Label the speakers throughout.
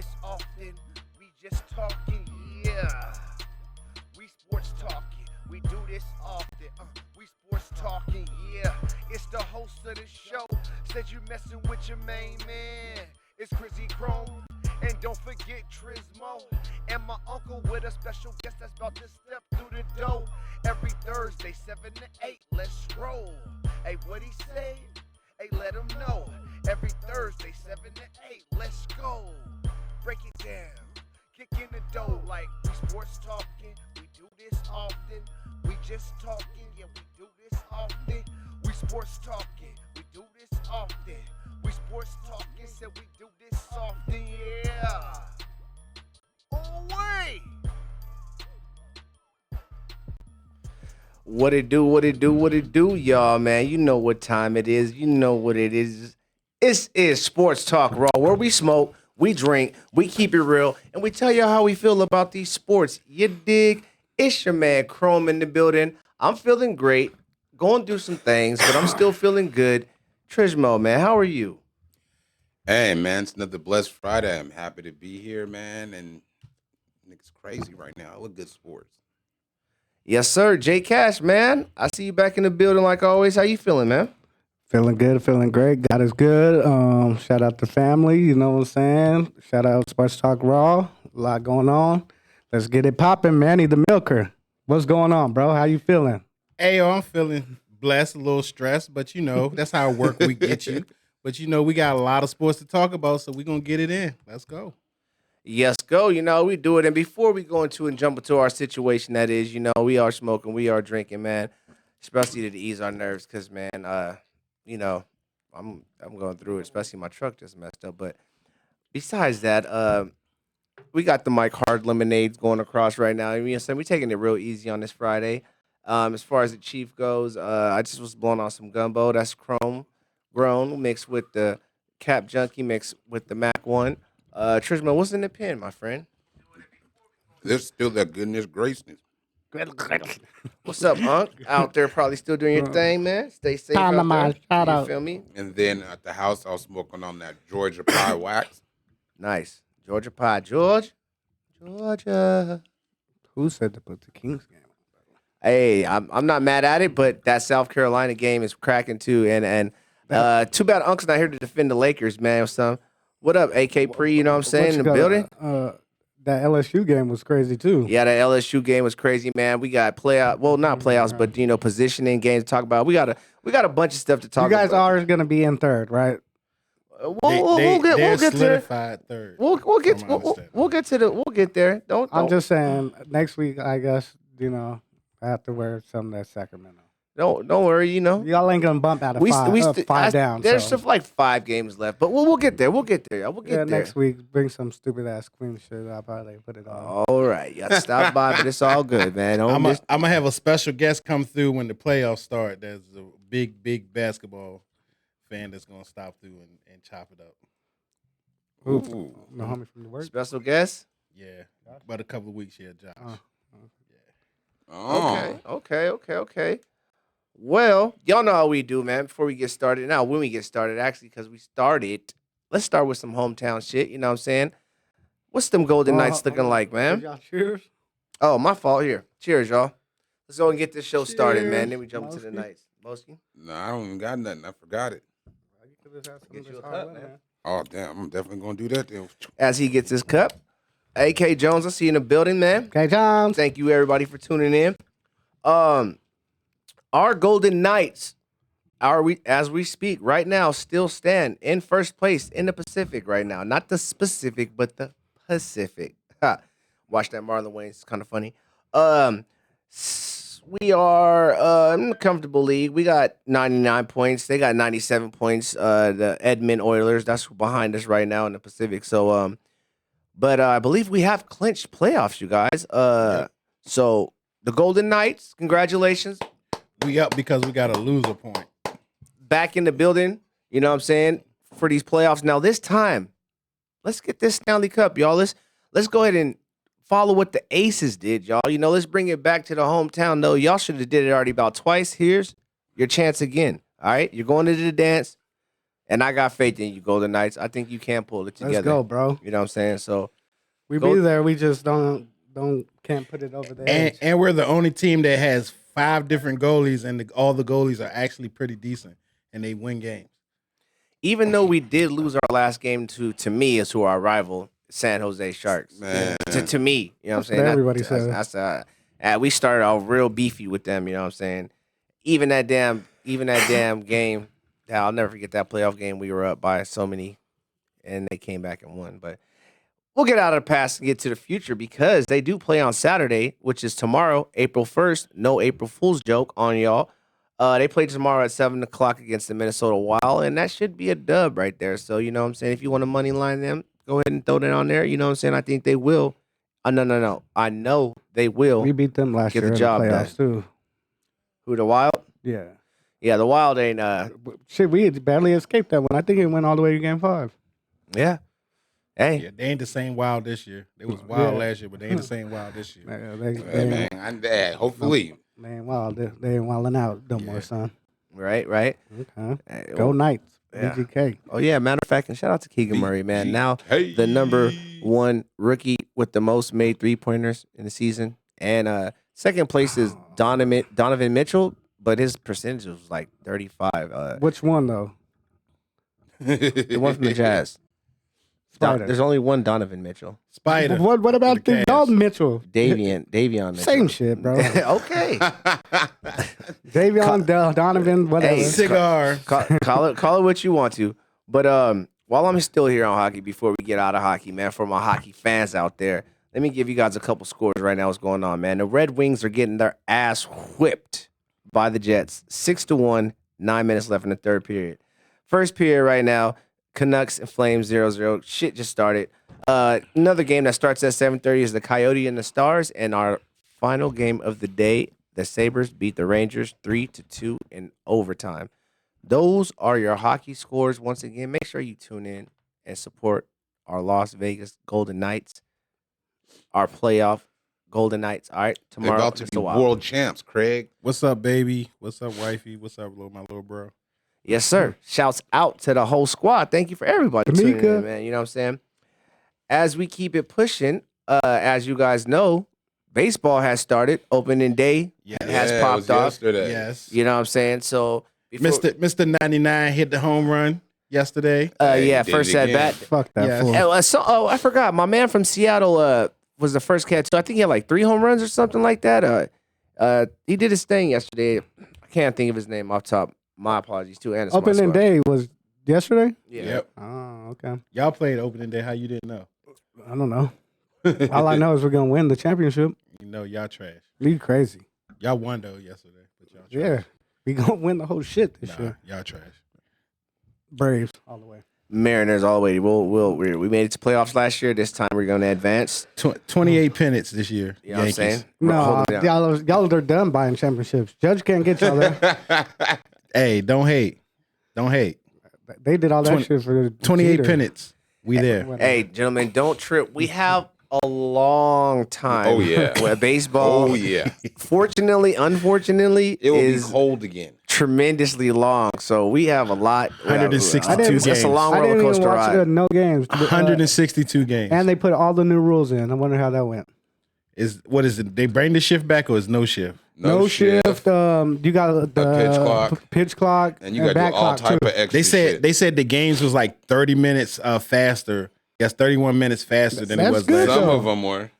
Speaker 1: this often. We just talking, yeah. We sports talking. We do this often. We sports talking, yeah. It's the host of the show. Said you messing with your main man. It's Chrissy Chrome. And don't forget Trismo. And my uncle with a special guest that's about to step through the door. Every Thursday, 7 to 8, let's roll. Hey, what he say? Hey, let him know. Every Thursday, 7 to 8, let's go. Break it down. Kick in the dough like we sports talking. We do this often. We just talking. Yeah, we do this often. We sports talking. We do this often. We sports talking. Said we do this often. Yeah. Oh, wait.
Speaker 2: What it do, y'all, man. You know what time it is. You know what it is. This is Sports Talk Raw, where we smoke, we drink, we keep it real, and we tell you how we feel about these sports. You dig? It's your man Chrome in the building. I'm feeling great, going through some things, but I'm still feeling good. Trismo, man, how are you?
Speaker 3: Hey, man, it's another blessed Friday. I'm happy to be here, man, and it's crazy right now. I look good sports.
Speaker 2: Yes, sir. Jay Cash, man. I see you back in the building like always. How you feeling, man?
Speaker 4: Feeling good, feeling great. God is good. Shout out to family, you know what I'm saying? Shout out Sports Talk Raw. A lot going on. Let's get it popping, Manny the Milker. What's going on, bro? How you feeling?
Speaker 5: Hey, I'm feeling blessed, a little stressed, but that's how work week gets you. But we got a lot of sports to talk about, so we're going to get it in. Let's go.
Speaker 2: Yes, go. We do it. And before we go into and jump into our situation, that is, we are smoking, we are drinking, man, especially to ease our nerves because, man, I'm going through it, especially my truck just messed up. But besides that, we got the Mike Hard lemonades going across right now. We're taking it real easy on this Friday. As far as the Chief goes, I just was blowing on some gumbo. That's Chrome grown mixed with the Cap Junkie mixed with the Mac 1. Trisman, what's in the pen, my friend?
Speaker 3: There's still that goodness, graceness.
Speaker 2: What's up, Unc? Out there probably still doing your thing, man. Stay safe out there.
Speaker 4: Shout
Speaker 2: You
Speaker 4: out.
Speaker 2: feel me?
Speaker 3: And then at the house, I was smoking on that Georgia pie wax.
Speaker 2: Nice. Georgia pie. Georgia.
Speaker 4: Who said to put the Kings game on?
Speaker 2: Hey, I'm not mad at it, but that South Carolina game is cracking too. And too bad Unc's not here to defend the Lakers, man. What up, AK Pre? You know what I'm saying? In the building?
Speaker 4: That LSU game was crazy, too.
Speaker 2: Yeah, that LSU game was crazy, man. We got not playoffs, but positioning games to talk about. We got a bunch of stuff to talk about.
Speaker 4: You guys are going to be in third, right?
Speaker 2: We'll get there.
Speaker 5: Solidified third.
Speaker 2: We'll get there.
Speaker 4: I'm just saying, next week, I guess, I have to wear something that's Sacramento.
Speaker 2: Don't worry,
Speaker 4: Y'all ain't gonna bump out of five down.
Speaker 2: There's
Speaker 4: so.
Speaker 2: still like 5 games left, but we'll get there. We'll get there.
Speaker 4: Next week, bring some stupid ass Queen shit. I'll probably put it on.
Speaker 2: All right, you got to stop by, but it's all good, man.
Speaker 5: I'm gonna have a special guest come through when the playoffs start. There's a big basketball fan that's gonna stop through and chop it up.
Speaker 4: Ooh. No homie from the work.
Speaker 2: Special guest.
Speaker 5: Yeah, about a couple of weeks here, Josh.
Speaker 3: Oh.
Speaker 2: Okay. Well, y'all know how we do, man. Before we get started, when we get started, actually, because let's start with some hometown shit. You know what I'm saying? What's them Golden Knights looking like, man?
Speaker 4: Y'all cheers.
Speaker 2: Oh, my fault. Here, cheers, y'all. Let's go and get this show started, man. Then we jump into the Knights. Boski?
Speaker 3: No, I don't even got nothing. I forgot it.
Speaker 2: Get you a cup, man.
Speaker 3: Oh, damn. I'm definitely going to do that then.
Speaker 2: As he gets his cup, AK Jones, I see you in the building, man.
Speaker 4: Okay, Jones.
Speaker 2: Thank you, everybody, for tuning in. Our Golden Knights, as we speak right now, still stand in first place in the Pacific right now. Not the specific, but the Pacific. Watch that Marlon Wayans. It's kind of funny. We are in a comfortable league. We got 99 points. They got 97 points. The Edmond Oilers, that's behind us right now in the Pacific. So, but I believe we have clinched playoffs, you guys. So the Golden Knights, congratulations.
Speaker 5: We up because we got a loser point.
Speaker 2: Back in the building, you know what I'm saying, for these playoffs. Now this time, let's get this Stanley Cup, y'all. Let's go ahead and follow what the Aces did, y'all. Let's bring it back to the hometown, though. Y'all should have did it already about twice. Here's your chance again, all right? You're going to the dance. And I got faith in you, Golden Knights. I think you can pull it together.
Speaker 4: Let's go, bro.
Speaker 2: You know what I'm saying? So
Speaker 4: We
Speaker 2: Go-
Speaker 4: be there. We just can't put it over the edge.
Speaker 5: And we're the only team that has 5 different goalies, and all the goalies are actually pretty decent, and they win games.
Speaker 2: even though we did lose our last game to me as to our rival, San Jose Sharks.
Speaker 3: Man.
Speaker 2: To me, you know what I'm
Speaker 4: That's
Speaker 2: saying?
Speaker 4: what everybody says.
Speaker 2: We started off real beefy with them, you know what I'm saying? Even that damn game, I'll never forget that playoff game. We were up by so many, and they came back and won. But we'll get out of the past and get to the future because they do play on Saturday, which is tomorrow, April 1st. No April Fool's joke on y'all. They play tomorrow at 7 o'clock against the Minnesota Wild, and that should be a dub right there. So, you know what I'm saying? If you want to money line them, go ahead and throw that on there. You know what I'm saying? I think they will. No. I know they will.
Speaker 4: We beat them last
Speaker 2: Get
Speaker 4: year
Speaker 2: the
Speaker 4: in
Speaker 2: job
Speaker 4: the playoffs too.
Speaker 2: Who, the Wild?
Speaker 4: Yeah.
Speaker 2: Yeah, the Wild ain't.
Speaker 4: Shit, we had barely escaped that one. I think it went all the way to game 5.
Speaker 2: Yeah. Hey.
Speaker 5: Yeah, they ain't the same Wild this year. They was wild
Speaker 4: Yeah.
Speaker 5: last year, but they ain't the same Wild this year.
Speaker 4: They
Speaker 3: Hopefully.
Speaker 4: ain't wild. They ain't wilding out no more, son.
Speaker 2: Right.
Speaker 4: Okay.
Speaker 2: Hey,
Speaker 4: Go Knights.
Speaker 2: Yeah.
Speaker 4: BGK.
Speaker 2: Oh, yeah. Matter of fact, and shout out to Keegan Murray, man. Now, the number 1 rookie with the most made 3-pointers in the season. And second place is Donovan Mitchell, but his percentage was like 35.
Speaker 4: Which one though?
Speaker 2: The one from the Jazz.
Speaker 4: Spider.
Speaker 2: There's only one Donovan Mitchell.
Speaker 5: Spider.
Speaker 4: What about
Speaker 5: the
Speaker 4: the
Speaker 5: Cavs.
Speaker 4: Dalton Mitchell?
Speaker 2: Davion Mitchell.
Speaker 4: Same shit, bro.
Speaker 2: Okay.
Speaker 4: Davion, Donovan, whatever.
Speaker 2: Hey,
Speaker 5: Cigar.
Speaker 2: call it what you want to. But while I'm still here on hockey, before we get out of hockey, man, for my hockey fans out there, let me give you guys a couple scores right now. What's going on, man? The Red Wings are getting their ass whipped by the Jets, 6-1. 9 minutes left in the third period. First period right now, Canucks and Flames 0-0. Shit just started. Another game that starts at 7:30 is the Coyote and the Stars, and our final game of the day, the Sabres beat the Rangers 3-2 in overtime. Those are your hockey scores. Once again, make sure you tune in and support our Las Vegas Golden Knights, our playoff Golden Knights. All right,
Speaker 3: They're
Speaker 2: tomorrow.
Speaker 3: about to
Speaker 2: just
Speaker 3: be
Speaker 2: a while.
Speaker 3: world champs, Craig.
Speaker 5: What's up, baby? What's up, wifey? What's up, my little bro?
Speaker 2: Yes, sir. Shouts out to the whole squad. Thank you for everybody tuning
Speaker 4: Tamika.
Speaker 2: in, man. You know what I'm saying? As we keep it pushing, as you guys know, baseball has started. Opening day has
Speaker 3: it
Speaker 2: popped
Speaker 3: was
Speaker 2: off.
Speaker 3: yesterday.
Speaker 5: Yes.
Speaker 2: You know what I'm saying? So, before,
Speaker 5: Mr. 99 hit the home run yesterday.
Speaker 3: Hey,
Speaker 2: yeah,
Speaker 3: he did
Speaker 2: first
Speaker 3: it
Speaker 2: at
Speaker 3: again.
Speaker 2: bat.
Speaker 4: Fuck that
Speaker 5: Yes.
Speaker 4: fool.
Speaker 2: I forgot. My man from Seattle was the first catch. So I think he had like 3 home runs or something like that. He did his thing yesterday. I can't think of his name off top. My apologies too. And it's my
Speaker 4: Opening
Speaker 2: squad.
Speaker 4: day was yesterday.
Speaker 2: Yeah.
Speaker 5: Yep.
Speaker 4: Oh, okay.
Speaker 5: Y'all played opening day. How you didn't know?
Speaker 4: I don't know. All I know is we're gonna win the championship.
Speaker 5: You know, y'all trash.
Speaker 4: We crazy.
Speaker 5: Y'all won though yesterday, but y'all trash.
Speaker 4: Yeah, we gonna win the whole shit this
Speaker 5: Nah,
Speaker 4: year.
Speaker 5: y'all trash.
Speaker 4: Braves all the way.
Speaker 2: Mariners all the way. We made it to playoffs last year. This time we're going to advance.
Speaker 5: 28 pennants this year.
Speaker 2: You know what I'm saying?
Speaker 4: No,
Speaker 2: Hold it down.
Speaker 4: y'all are done buying championships. Judge can't get y'all there.
Speaker 5: Hey, don't hate. Don't hate.
Speaker 4: They did all that
Speaker 5: 20
Speaker 4: shit for
Speaker 5: 28
Speaker 4: Jeter.
Speaker 5: pennants. We there.
Speaker 4: Whatever.
Speaker 2: Hey, gentlemen, don't trip. We have a long time.
Speaker 3: Oh, yeah.
Speaker 2: Where baseball,
Speaker 3: Oh, yeah.
Speaker 2: fortunately, unfortunately,
Speaker 3: It will be
Speaker 2: is
Speaker 3: cold again.
Speaker 2: tremendously long. So we have a lot.
Speaker 5: 162
Speaker 2: It's a
Speaker 5: games.
Speaker 2: long
Speaker 4: I
Speaker 2: roller
Speaker 4: didn't even
Speaker 2: coaster
Speaker 4: watch
Speaker 2: ride.
Speaker 4: no games.
Speaker 5: 162 games.
Speaker 4: And they put all the new rules in. I wonder how that went.
Speaker 5: What is it? They bring the shift back or is no shift?
Speaker 4: No shift. You got the
Speaker 3: pitch clock.
Speaker 4: pitch clock,
Speaker 3: And you got to
Speaker 4: back
Speaker 3: do all
Speaker 4: clock
Speaker 3: type
Speaker 4: too.
Speaker 3: of extra
Speaker 5: They
Speaker 3: shit.
Speaker 5: said the games was like 30 minutes faster. Yes, 31 minutes faster than it
Speaker 4: That's
Speaker 5: was
Speaker 4: good,
Speaker 5: last
Speaker 3: Some
Speaker 5: year.
Speaker 3: of them were.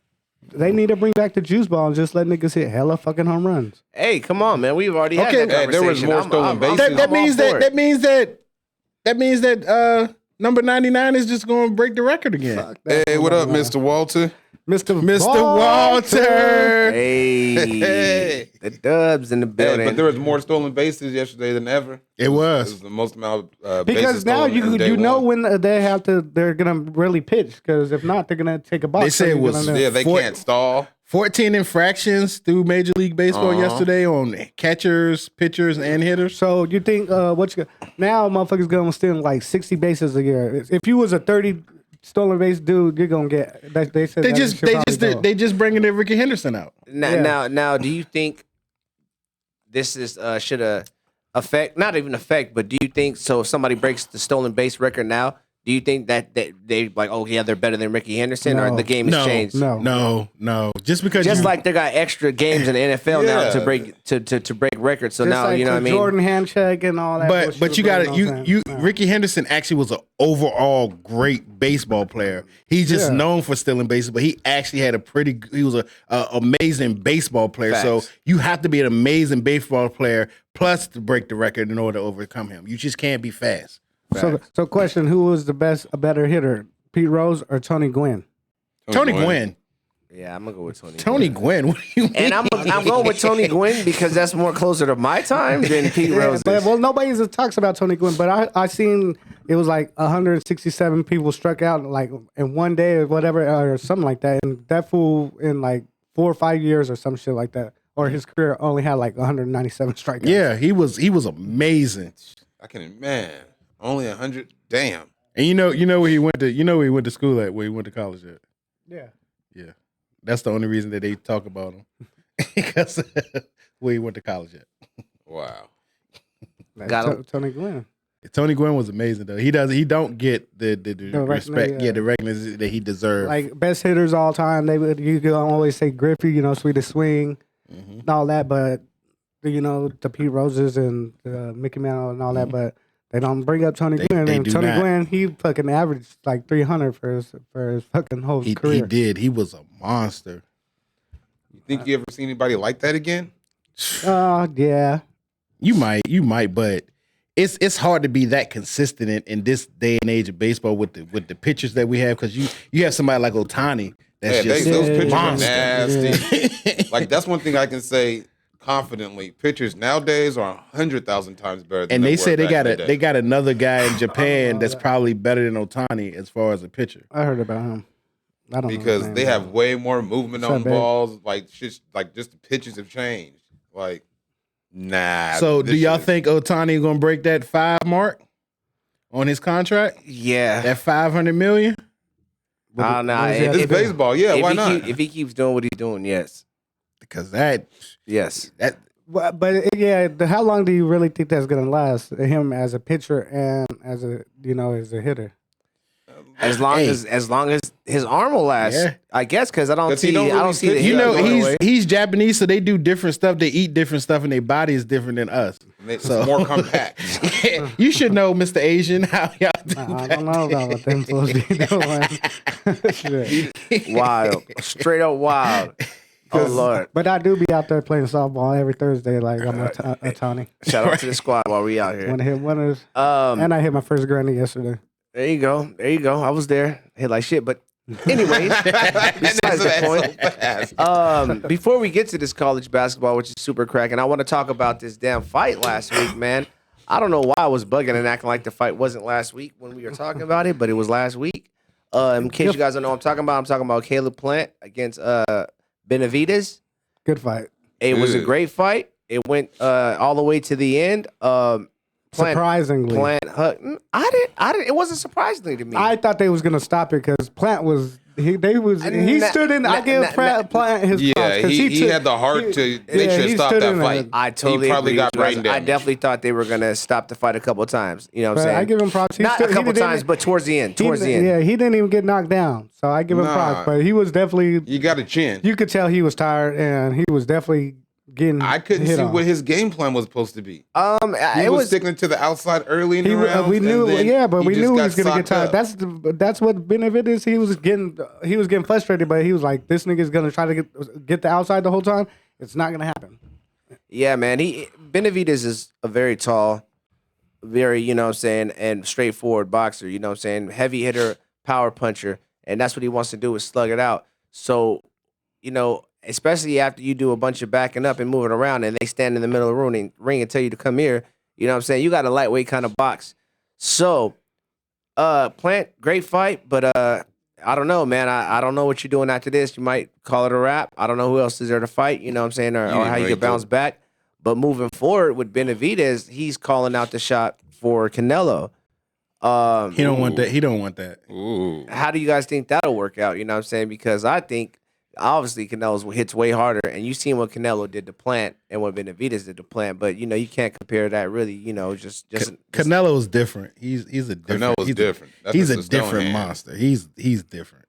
Speaker 4: They need to bring back the juice ball and just let niggas hit hella fucking home runs.
Speaker 2: Hey, come on, man. We've already had
Speaker 5: Okay.
Speaker 2: that
Speaker 3: Hey, there was
Speaker 2: conversation.
Speaker 3: more stolen bases.
Speaker 5: That
Speaker 2: I'm
Speaker 5: means
Speaker 2: all for
Speaker 5: that
Speaker 2: it.
Speaker 5: means that number 99 is just going to break the record again.
Speaker 4: Fuck that.
Speaker 3: Hey, what up, Mr. Walter?
Speaker 4: Mr.
Speaker 5: Mr. Walter.
Speaker 2: Hey, the Dubs in the
Speaker 3: Hey,
Speaker 2: building.
Speaker 3: but there was more stolen bases yesterday than ever.
Speaker 5: It
Speaker 3: It
Speaker 5: was.
Speaker 3: was the most amount of
Speaker 4: Because
Speaker 3: bases
Speaker 4: now
Speaker 3: stolen in day
Speaker 4: you know
Speaker 3: one.
Speaker 4: when they're gonna really pitch. Because if not, they're gonna take a box.
Speaker 5: They said it was-
Speaker 3: Yeah, they
Speaker 5: Four-
Speaker 3: can't stall.
Speaker 5: 14 infractions through Major League Baseball yesterday on catchers, pitchers, and hitters.
Speaker 4: So you think now motherfuckers gonna steal like 60 bases a year? If you was a 30 stolen base dude, you're gonna get. They said that should probably go.
Speaker 5: They just bringing the Ricky Henderson out.
Speaker 2: Now,
Speaker 4: Yeah.
Speaker 2: now, do you think this is should have affect, not even affect, but do you think so? If somebody breaks the stolen base record now, do you think that they like, oh yeah, they're better than Ricky Henderson, or
Speaker 4: No.
Speaker 2: the game has changed?
Speaker 4: No.
Speaker 5: Just because
Speaker 2: Just like they got extra games in the NFL now to
Speaker 3: Yeah.
Speaker 2: break to break records. So
Speaker 4: Just
Speaker 2: now
Speaker 4: like
Speaker 2: you know
Speaker 4: the
Speaker 2: what I mean.
Speaker 4: Jordan handshake and all that.
Speaker 5: But
Speaker 4: bullshit
Speaker 5: you
Speaker 4: was
Speaker 5: got
Speaker 4: going
Speaker 5: to
Speaker 4: on,
Speaker 5: you
Speaker 4: man.
Speaker 5: Ricky Henderson actually was an overall great baseball player. He's just
Speaker 4: Yeah.
Speaker 5: known for stealing bases, but he actually had he was a amazing baseball player. So
Speaker 2: Facts.
Speaker 5: you have to be an amazing baseball player plus to break the record in order to overcome him. You just can't be fast.
Speaker 4: So question: who was a better hitter, Pete Rose or Tony Gwynn?
Speaker 5: Tony Gwynn.
Speaker 2: Yeah, I'm gonna go with Tony.
Speaker 5: Tony Gwynn. What do you mean?
Speaker 2: And I'm going with Tony Gwynn because that's more closer to my time than Pete Rose.
Speaker 4: But, well, nobody talks about Tony Gwynn, but I seen it was like 167 people struck out like in one day or whatever or something like that, and that fool in like 4 or 5 years or some shit like that, or his career only had like 197 strikeouts.
Speaker 5: Yeah, he was amazing.
Speaker 3: Only 100. Damn.
Speaker 5: And you know where he went to school at, where he went to college at.
Speaker 4: yeah.
Speaker 5: Yeah. That's the only reason that they talk about him. Because where he went to college at.
Speaker 3: Wow.
Speaker 2: Got him.
Speaker 4: Tony Gwynn.
Speaker 5: Tony Gwynn was amazing though. He don't get the respect,
Speaker 4: yeah.
Speaker 5: the recognition that he deserved.
Speaker 4: Like best hitters all time. You could always say Griffey, sweetest swing, and all that, but the Pete Roses and Mickey Mantle and all that, but they don't bring up Tony Gwynn.
Speaker 5: they
Speaker 4: And
Speaker 5: do
Speaker 4: Tony
Speaker 5: not.
Speaker 4: Gwynn, he fucking averaged like 300 for his fucking whole
Speaker 5: he
Speaker 4: career.
Speaker 5: did. He was a monster.
Speaker 3: You think you ever see anybody like that again?
Speaker 4: Yeah.
Speaker 5: You might, but it's hard to be that consistent in this day and age of baseball with the pitchers that we have, because you have somebody like Ohtani that's just
Speaker 3: Those pitchers are
Speaker 5: monster.
Speaker 3: nasty. Like, that's one thing I can say confidently. Pitchers nowadays are 100,000 times better than
Speaker 5: And they
Speaker 3: were
Speaker 5: say
Speaker 3: back in the day.
Speaker 5: they got another guy in Japan that's probably better than Ohtani as far as a pitcher.
Speaker 4: I heard about him. I don't know his
Speaker 3: because
Speaker 4: name,
Speaker 3: they
Speaker 4: though.
Speaker 3: have way more movement
Speaker 4: What's up,
Speaker 3: on
Speaker 4: babe?
Speaker 3: balls. Like shit, like just the pitches have changed. Like, nah.
Speaker 5: So
Speaker 3: this
Speaker 5: do y'all
Speaker 3: shit-
Speaker 5: think Ohtani gonna break that 5 mark on his contract?
Speaker 2: Yeah.
Speaker 5: That 500 million?
Speaker 2: I don't know.
Speaker 4: what is that?
Speaker 3: It's baseball? Yeah, why not?
Speaker 2: If he keeps doing what he's doing, yes.
Speaker 5: Because that
Speaker 4: But how long do you really think that's gonna last? Him as a pitcher and as a hitter.
Speaker 2: As long
Speaker 5: Hey.
Speaker 2: as his arm will last,
Speaker 5: Yeah.
Speaker 2: I guess, because I don't
Speaker 3: 'Cause he
Speaker 2: see
Speaker 3: don't
Speaker 2: I don't
Speaker 3: really
Speaker 2: see the
Speaker 3: pitch
Speaker 5: you
Speaker 2: hit
Speaker 5: know
Speaker 2: going away.
Speaker 5: he's Japanese, so they do different stuff. They eat different stuff, and their body is different than us.
Speaker 3: It's
Speaker 5: So-
Speaker 3: more compact.
Speaker 5: You should know, Mr. Asian, how y'all do
Speaker 4: I
Speaker 5: that.
Speaker 4: don't know about what them supposed to be doing. Shit.
Speaker 2: Wild, straight up wild. Oh Lord!
Speaker 4: But I do be out there playing softball every Thursday, like I'm a Tony.
Speaker 2: Shout out to the squad while we out here.
Speaker 4: Want to hit winners,
Speaker 2: Um,
Speaker 4: and I hit my first granny yesterday.
Speaker 2: there you go. I was there. Hit like shit, but anyways, besides the point. Before we get to this college basketball, which is super cracking, I want to talk about this damn fight last week, man. I don't know why I was bugging and acting like the fight wasn't last week when we were talking about it, but it was last week. In case you guys don't know what I'm talking about Caleb Plant against Benavidez.
Speaker 4: Good fight.
Speaker 2: It was a
Speaker 3: Good.
Speaker 2: great fight. It went all the way to the end. Plant,
Speaker 4: Surprisingly,
Speaker 2: I didn't. It wasn't surprisingly to me.
Speaker 4: I thought they was gonna stop it because Plant was he stood in. I give Plant his props,
Speaker 3: Yeah,
Speaker 4: 'cause
Speaker 3: he
Speaker 4: took-
Speaker 3: had the heart to make
Speaker 4: yeah,
Speaker 3: sure to
Speaker 4: he
Speaker 3: stop
Speaker 4: stood
Speaker 3: that
Speaker 4: in
Speaker 3: fight.
Speaker 2: I totally
Speaker 3: he probably
Speaker 2: agree
Speaker 3: got
Speaker 2: with you guys.
Speaker 3: brain damage.
Speaker 2: I definitely thought they were gonna stop the fight a couple of times. You know what I'm
Speaker 4: But
Speaker 2: saying?
Speaker 4: I give him props. He
Speaker 2: Not
Speaker 4: stood-
Speaker 2: a couple
Speaker 4: he didn't-
Speaker 2: times, but towards the end.
Speaker 4: he didn't- Yeah, he didn't even get knocked down, so I give him
Speaker 3: Nah.
Speaker 4: props. But he was definitely.
Speaker 3: You got a chin.
Speaker 4: You could tell he was tired, and he was definitely getting.
Speaker 3: I couldn't
Speaker 4: hit
Speaker 3: see
Speaker 4: on.
Speaker 3: what his game plan was supposed to be. He
Speaker 2: it
Speaker 3: was
Speaker 2: was
Speaker 3: sticking to the outside early in the
Speaker 4: He,
Speaker 3: rounds.
Speaker 4: we knew,
Speaker 3: and then
Speaker 4: yeah, but we
Speaker 3: just
Speaker 4: knew he
Speaker 3: got
Speaker 4: was gonna get
Speaker 3: socked
Speaker 4: tired.
Speaker 3: up.
Speaker 4: That's what Benavidez. He was getting frustrated, but he was like, "This nigga's gonna try to get the outside the whole time. It's not gonna happen."
Speaker 2: yeah, man. Benavidez is a very tall, very what I'm saying, and straightforward boxer. You know what I'm saying, heavy hitter, power puncher, and that's what he wants to do is slug it out. So, especially after you do a bunch of backing up and moving around, and they stand in the middle of the ring and tell you to come here. You know what I'm saying? You got a lightweight kind of box. So, Plant, great fight, but I don't know, man. I don't know what you're doing after this. You might call it a wrap. I don't know who else is there to fight. You know what I'm saying, or
Speaker 3: didn't
Speaker 2: how you
Speaker 3: really
Speaker 2: can bounce
Speaker 3: do it.
Speaker 2: back. But moving forward with Benavidez, he's calling out the shot for Canelo.
Speaker 5: He don't want that. He don't want that.
Speaker 3: Ooh.
Speaker 2: How do you guys think that'll work out? You know what I'm saying? Because I think Obviously, Canelo's hits way harder, and you seen what Canelo did to Plant and what Benavidez did to Plant, but you can't compare that really. Just
Speaker 5: Canelo's different. He's a different.
Speaker 3: Canelo's different. That's
Speaker 5: He's
Speaker 3: just
Speaker 5: a
Speaker 3: stone
Speaker 5: different
Speaker 3: hand.
Speaker 5: monster. He's different.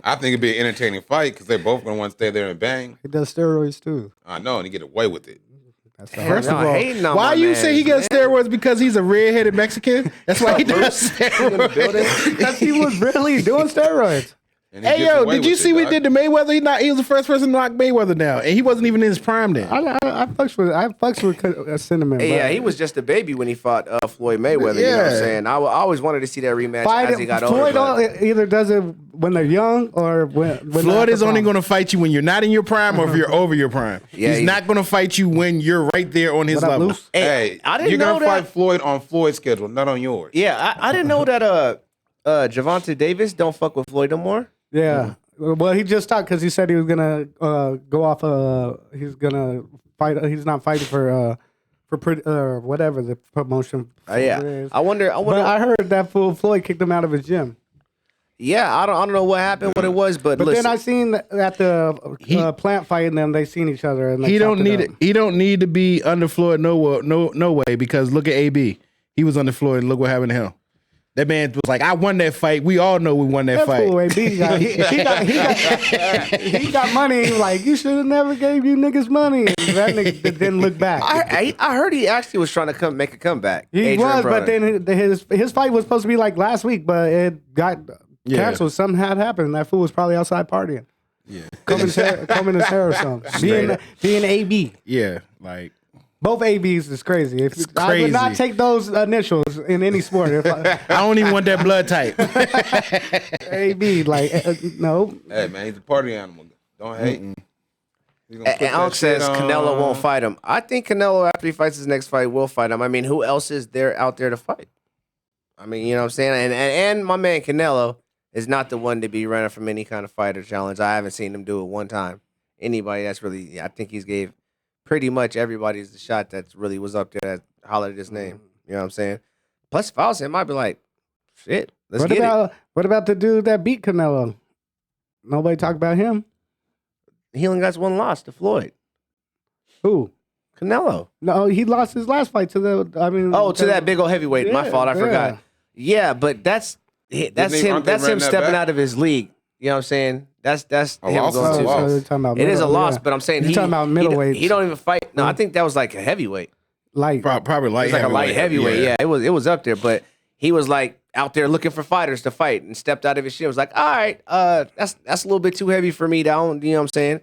Speaker 3: I think it'd be an entertaining fight because they're both going to want to stay there and bang.
Speaker 4: He does steroids too.
Speaker 3: I know, and he get away with it.
Speaker 4: That's
Speaker 5: First of
Speaker 2: y'all
Speaker 5: all,
Speaker 2: hating on
Speaker 5: why
Speaker 2: my
Speaker 5: you say he
Speaker 2: mans,
Speaker 5: gets steroids because he's a redheaded Mexican? That's why he does steroids.
Speaker 4: because he was really doing steroids.
Speaker 3: And he
Speaker 5: Hey
Speaker 3: gets
Speaker 5: yo,
Speaker 3: away
Speaker 5: did you
Speaker 3: with
Speaker 5: see
Speaker 3: it,
Speaker 5: what he
Speaker 3: dog.
Speaker 5: did to Mayweather? He was the first person to knock Mayweather down, and he wasn't even in his prime then.
Speaker 4: I fucks with Cinnamon.
Speaker 2: Hey,
Speaker 4: but
Speaker 2: yeah, he was just a baby when he fought Floyd Mayweather. You know what I'm
Speaker 5: Yeah.
Speaker 2: saying? I always wanted to see that rematch as he got
Speaker 4: Floyd
Speaker 2: older. but-
Speaker 4: either does it when they're young or when
Speaker 5: Floyd
Speaker 4: they're
Speaker 5: is only
Speaker 4: at the
Speaker 5: going to fight you when you're not in your prime or if you're over your prime.
Speaker 2: Yeah,
Speaker 5: he's
Speaker 2: he's-
Speaker 5: not going to fight you when you're right there on his
Speaker 4: What up,
Speaker 5: level.
Speaker 4: Luce?
Speaker 2: Hey, I didn't
Speaker 3: you're
Speaker 2: know
Speaker 3: gonna
Speaker 2: that.
Speaker 3: fight Floyd on Floyd's schedule, not on yours.
Speaker 2: Yeah, I didn't know that. Javante Davis don't fuck with Floyd no more.
Speaker 4: Yeah. Well, he just talked because he said he was gonna go off. He's gonna fight. He's not fighting for whatever the promotion.
Speaker 2: Yeah,
Speaker 4: is.
Speaker 2: I wonder.
Speaker 4: But I heard that fool Floyd kicked him out of his gym.
Speaker 2: Yeah, I don't know what happened, what it was, but
Speaker 4: But
Speaker 2: listen,
Speaker 4: then I seen at the Plant fighting them, they seen each other and they
Speaker 5: He don't
Speaker 4: chopped it
Speaker 5: need
Speaker 4: up.
Speaker 5: it. He don't need to be under Floyd no way because look at AB. He was under Floyd and look what happened to him. That man was like, I won that fight. We all know we won that
Speaker 4: That
Speaker 5: fight.
Speaker 4: fool, AB, he got money. He like, you should have never gave you niggas money. That nigga didn't look back.
Speaker 2: I heard he actually was trying to make a comeback.
Speaker 4: He
Speaker 2: Adrian
Speaker 4: was,
Speaker 2: Broner.
Speaker 4: but then his fight was supposed to be like last week, but it got canceled. Something had happened. That fool was probably outside partying.
Speaker 5: Yeah.
Speaker 4: Combing his hair or something. Being AB.
Speaker 5: Yeah, like
Speaker 4: Both ABs is crazy. I would
Speaker 5: crazy.
Speaker 4: not take those initials in any sport. If
Speaker 5: I don't even want that blood type.
Speaker 4: AB, like, no.
Speaker 3: Hey man, he's a party animal. Don't hate. He's gonna put
Speaker 2: And
Speaker 3: that
Speaker 2: Unc says
Speaker 3: shit on.
Speaker 2: Canelo won't fight him. I think Canelo, after he fights his next fight, will fight him. I mean, who else is there out there to fight? I mean, you know what I'm saying? And my man Canelo is not the one to be running from any kind of fighter challenge. I haven't seen him do it one time. Anybody that's really, I think he's gave pretty much everybody's the shot that really was up there that hollered his name. You know what I'm saying? Plus, if I was him, I'd be like, shit, let's get it.
Speaker 4: What about the dude that beat Canelo? Nobody talk about him.
Speaker 2: He only got one loss to Floyd.
Speaker 4: Who?
Speaker 2: Canelo.
Speaker 4: No, he lost his last fight to the. I mean,
Speaker 2: Oh, to that big old heavyweight. My
Speaker 4: Yeah,
Speaker 2: fault. I
Speaker 4: yeah.
Speaker 2: forgot. Yeah, but that's him.
Speaker 3: aren't they
Speaker 2: That's him
Speaker 3: running that
Speaker 2: stepping
Speaker 3: back?
Speaker 2: out of his league. You know what I'm saying? That's
Speaker 3: A
Speaker 2: him
Speaker 3: loss is
Speaker 2: going
Speaker 3: a
Speaker 2: to.
Speaker 3: loss.
Speaker 4: you're talking about
Speaker 2: It is a
Speaker 4: middle-
Speaker 2: loss,
Speaker 4: yeah.
Speaker 2: but I'm saying
Speaker 4: You're talking about middleweights.
Speaker 2: He don't even fight. No, I think that was like a heavyweight.
Speaker 4: Light.
Speaker 5: Probably light
Speaker 2: It's like a light heavyweight. Yeah, it was up there, but he was like out there looking for fighters to fight and stepped out of his shit. Was like, all right, that's a little bit too heavy for me down. You know what I'm saying?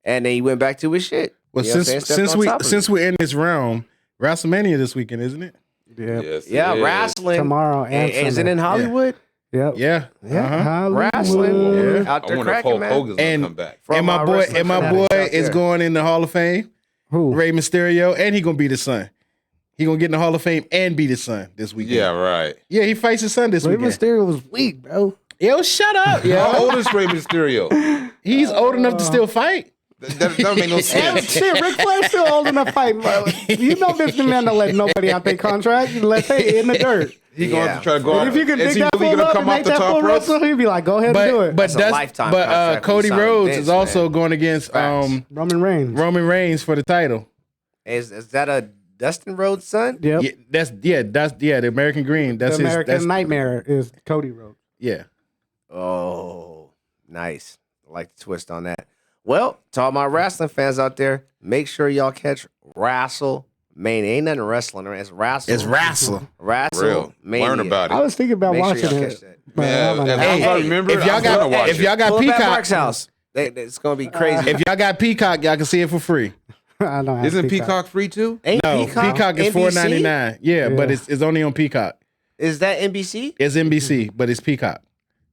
Speaker 2: And then he went back to his shit.
Speaker 5: Well,
Speaker 2: You know what I'm saying? Stepped on top of it.
Speaker 5: we're in this realm, WrestleMania this weekend, isn't it?
Speaker 4: Yeah.
Speaker 3: Yes,
Speaker 2: Yeah,
Speaker 3: it is.
Speaker 2: wrestling
Speaker 4: Tomorrow and
Speaker 2: Is it
Speaker 4: Sunday.
Speaker 2: in Hollywood?
Speaker 4: Yep.
Speaker 5: Yeah.
Speaker 4: Yeah. Hollywood.
Speaker 2: Wrestling.
Speaker 5: Yeah.
Speaker 2: Out
Speaker 3: I
Speaker 2: there
Speaker 3: wonder if
Speaker 2: cracking,
Speaker 3: Hulk
Speaker 2: man.
Speaker 3: Hogan's gonna
Speaker 5: And-
Speaker 3: come back.
Speaker 2: From
Speaker 5: And my
Speaker 2: our
Speaker 5: boy,
Speaker 2: wrestling fanatics out
Speaker 5: is
Speaker 2: there.
Speaker 5: going in the Hall of Fame.
Speaker 4: Who?
Speaker 5: Rey Mysterio, and he gonna beat his son. He gonna get in the Hall of Fame and beat his son this weekend.
Speaker 3: Yeah, right.
Speaker 5: Yeah, he fights his son this
Speaker 4: Rey
Speaker 5: weekend.
Speaker 4: Mysterio was weak, bro.
Speaker 5: Yo, shut up,
Speaker 3: How
Speaker 5: yo.
Speaker 3: old is Rey Mysterio?
Speaker 5: He's old enough to still fight.
Speaker 3: That don't make no
Speaker 4: Damn,
Speaker 3: sense.
Speaker 4: shit, Ric Flair's still old enough to fight. Bro. You know this man don't let nobody out their contract. Let they in the dirt.
Speaker 3: He going to try to go
Speaker 4: And
Speaker 3: out.
Speaker 4: if you can
Speaker 3: Is
Speaker 4: dig
Speaker 3: he
Speaker 4: that
Speaker 3: really
Speaker 4: fool
Speaker 3: gonna
Speaker 4: up
Speaker 3: come
Speaker 4: and
Speaker 3: off
Speaker 4: make
Speaker 3: the
Speaker 4: that
Speaker 3: top
Speaker 4: fool
Speaker 3: ropes?
Speaker 4: wrestle, he'd be like, go ahead and do it.
Speaker 2: That's a lifetime contract when
Speaker 5: Cody
Speaker 2: you sign
Speaker 5: Rhodes
Speaker 2: Vince,
Speaker 5: is also
Speaker 2: man.
Speaker 5: going against
Speaker 2: Facts.
Speaker 4: Roman Reigns.
Speaker 5: Roman Reigns for the title.
Speaker 2: Is that a Dustin Rhodes' son?
Speaker 4: Yep.
Speaker 5: Yeah, that's the American Dream. That's
Speaker 4: the
Speaker 5: his.
Speaker 4: American
Speaker 5: That's
Speaker 4: Nightmare is Cody Rhodes.
Speaker 5: yeah.
Speaker 2: Oh, nice. I like the twist on that. Well, to all my wrestling fans out there, make sure y'all catch WrestleMania. Ain't nothing wrestling, it's wrestle.
Speaker 5: It's wrestling.
Speaker 3: Real. Learn about
Speaker 4: I
Speaker 3: it.
Speaker 4: was thinking about
Speaker 2: Make sure
Speaker 4: watching
Speaker 2: y'all
Speaker 4: it.
Speaker 2: catch that.
Speaker 4: but
Speaker 3: Man,
Speaker 4: I'm not-
Speaker 3: as long as I remember
Speaker 5: if
Speaker 3: it,
Speaker 5: y'all
Speaker 3: I'm gonna
Speaker 5: got
Speaker 3: watch
Speaker 5: if
Speaker 3: it.
Speaker 5: y'all got
Speaker 2: Pull it back
Speaker 5: Peacock,
Speaker 2: Mark's house. It's gonna be crazy.
Speaker 5: if y'all got Peacock, y'all can see it for free.
Speaker 4: I don't have
Speaker 3: Isn't Peacock free too?
Speaker 2: Ain't
Speaker 5: No, Peacock is
Speaker 2: NBC?
Speaker 5: $4.99. Yeah, but it's only on Peacock.
Speaker 2: Is that NBC?
Speaker 5: It's NBC, but it's Peacock.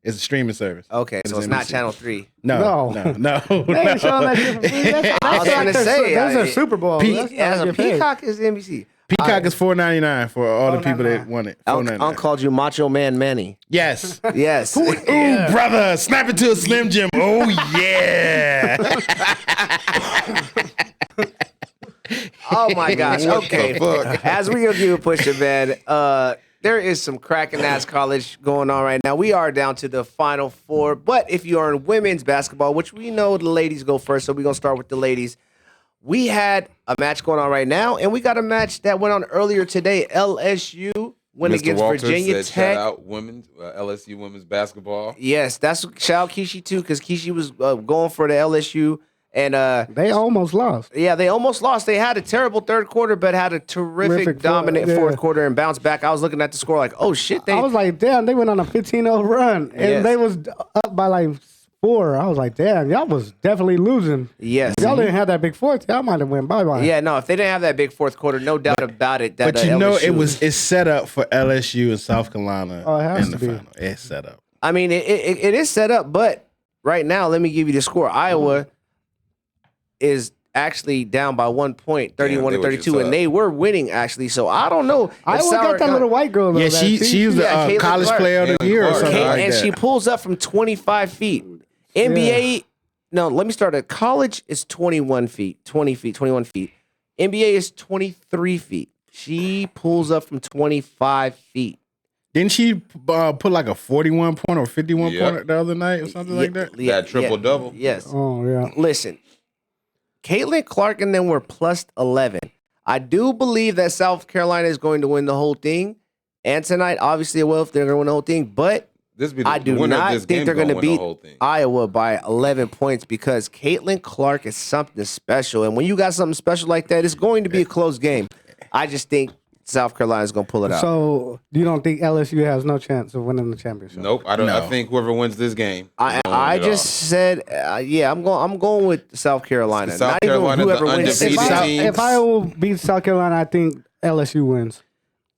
Speaker 5: It's a streaming service.
Speaker 2: Okay, so it's not
Speaker 5: NBC.
Speaker 2: Channel 3.
Speaker 5: No.
Speaker 4: No.
Speaker 5: no.
Speaker 4: They ain't showing that shit for free. That's
Speaker 2: I was
Speaker 4: like
Speaker 2: gonna
Speaker 4: their-
Speaker 2: say,
Speaker 4: that's
Speaker 2: I-
Speaker 4: a Super Bowl.
Speaker 5: Pe-
Speaker 4: That's not
Speaker 2: As a
Speaker 4: get paid.
Speaker 2: Peacock is NBC.
Speaker 5: Peacock is $4.99 for all the people that
Speaker 4: $4.99.
Speaker 5: want it.
Speaker 2: Unc
Speaker 5: $4.99.
Speaker 2: called you Macho Man Manny.
Speaker 5: Yes.
Speaker 2: Yes.
Speaker 5: Ooh, brother, snap it to a Slim Jim. Oh yeah.
Speaker 2: Oh my gosh. Okay.
Speaker 3: fuck?
Speaker 2: As we give you a push to bed, there is some cracking ass college going on right now. We are down to the Final Four, but if you are in women's basketball, which we know the ladies go first, so we're gonna start with the ladies. We had a match going on right now, and we got a match that went on earlier today. LSU went
Speaker 3: Mr.
Speaker 2: against
Speaker 3: Walters
Speaker 2: Virginia
Speaker 3: said,
Speaker 2: Tech.
Speaker 3: Shout out women's LSU women's basketball.
Speaker 2: Yes, that's shout out Kishi too, because Kishi was going for the LSU, and
Speaker 4: They almost lost.
Speaker 2: yeah, they almost lost. They had a terrible third quarter, but had a terrific dominant fourth quarter and bounced back. I was looking at the score like, oh shit,
Speaker 4: I was like, damn, they went on a 15-0 run, and
Speaker 2: Yes.
Speaker 4: they was up by like 4. I was like, damn, y'all was definitely losing.
Speaker 2: yes,
Speaker 4: Y'all didn't have that big fourth. Y'all might have went bye-bye.
Speaker 2: yeah, no, if they didn't have that big fourth quarter, no doubt about it. That,
Speaker 5: But you know,
Speaker 2: LSU
Speaker 5: it's set up for LSU and South Carolina
Speaker 4: Oh, it has
Speaker 5: in the
Speaker 4: to be.
Speaker 5: final. It's set up.
Speaker 2: I mean, it is set up, but right now, let me give you the score. Iowa is actually down by 1 point, 31
Speaker 3: they
Speaker 2: to
Speaker 3: were
Speaker 2: 32,
Speaker 3: just
Speaker 2: and
Speaker 3: up.
Speaker 2: they were winning actually. So I don't know.
Speaker 4: Iowa got that little white girl. Though,
Speaker 5: Yeah,
Speaker 4: that
Speaker 5: she was the
Speaker 2: yeah, Caitlin
Speaker 5: college
Speaker 2: Clark.
Speaker 5: player of the
Speaker 3: Caitlin
Speaker 5: year or
Speaker 3: Clark.
Speaker 5: something
Speaker 2: Okay,
Speaker 5: like
Speaker 2: and
Speaker 5: that.
Speaker 2: she pulls up from 25 feet. NBA, no, let me start at college is 21 feet, 20 feet, 21 feet. NBA is 23 feet. She pulls up from 25 feet.
Speaker 5: Didn't she put like a 41 point or 51
Speaker 3: Yep.
Speaker 5: point the other night or something like that?
Speaker 3: That triple-double.
Speaker 2: Yes.
Speaker 4: Oh, yeah.
Speaker 2: Listen, Caitlin Clark and them were plus 11. I do believe that South Carolina is going to win the whole thing. And tonight, obviously, if they're going to win the whole thing. But
Speaker 3: This be the,
Speaker 2: I do
Speaker 3: the winner of
Speaker 2: not
Speaker 3: this
Speaker 2: think
Speaker 3: game
Speaker 2: they're going to
Speaker 3: win the
Speaker 2: beat
Speaker 3: whole thing.
Speaker 2: Iowa by 11 points because Caitlin Clark is something special. And when you got something special like that, it's going to be a close game. I just think South Carolina is going to pull it out.
Speaker 4: So you don't think LSU has no chance of winning the championship?
Speaker 3: Nope, I don't.
Speaker 5: No.
Speaker 3: I think whoever wins this game,
Speaker 2: I just said, yeah, I'm going with South Carolina.
Speaker 3: South
Speaker 2: Not
Speaker 3: Carolina,
Speaker 2: even whoever
Speaker 3: the
Speaker 2: wins.
Speaker 3: undefeated
Speaker 2: South-
Speaker 3: team.
Speaker 4: If Iowa beats South Carolina, I think LSU wins.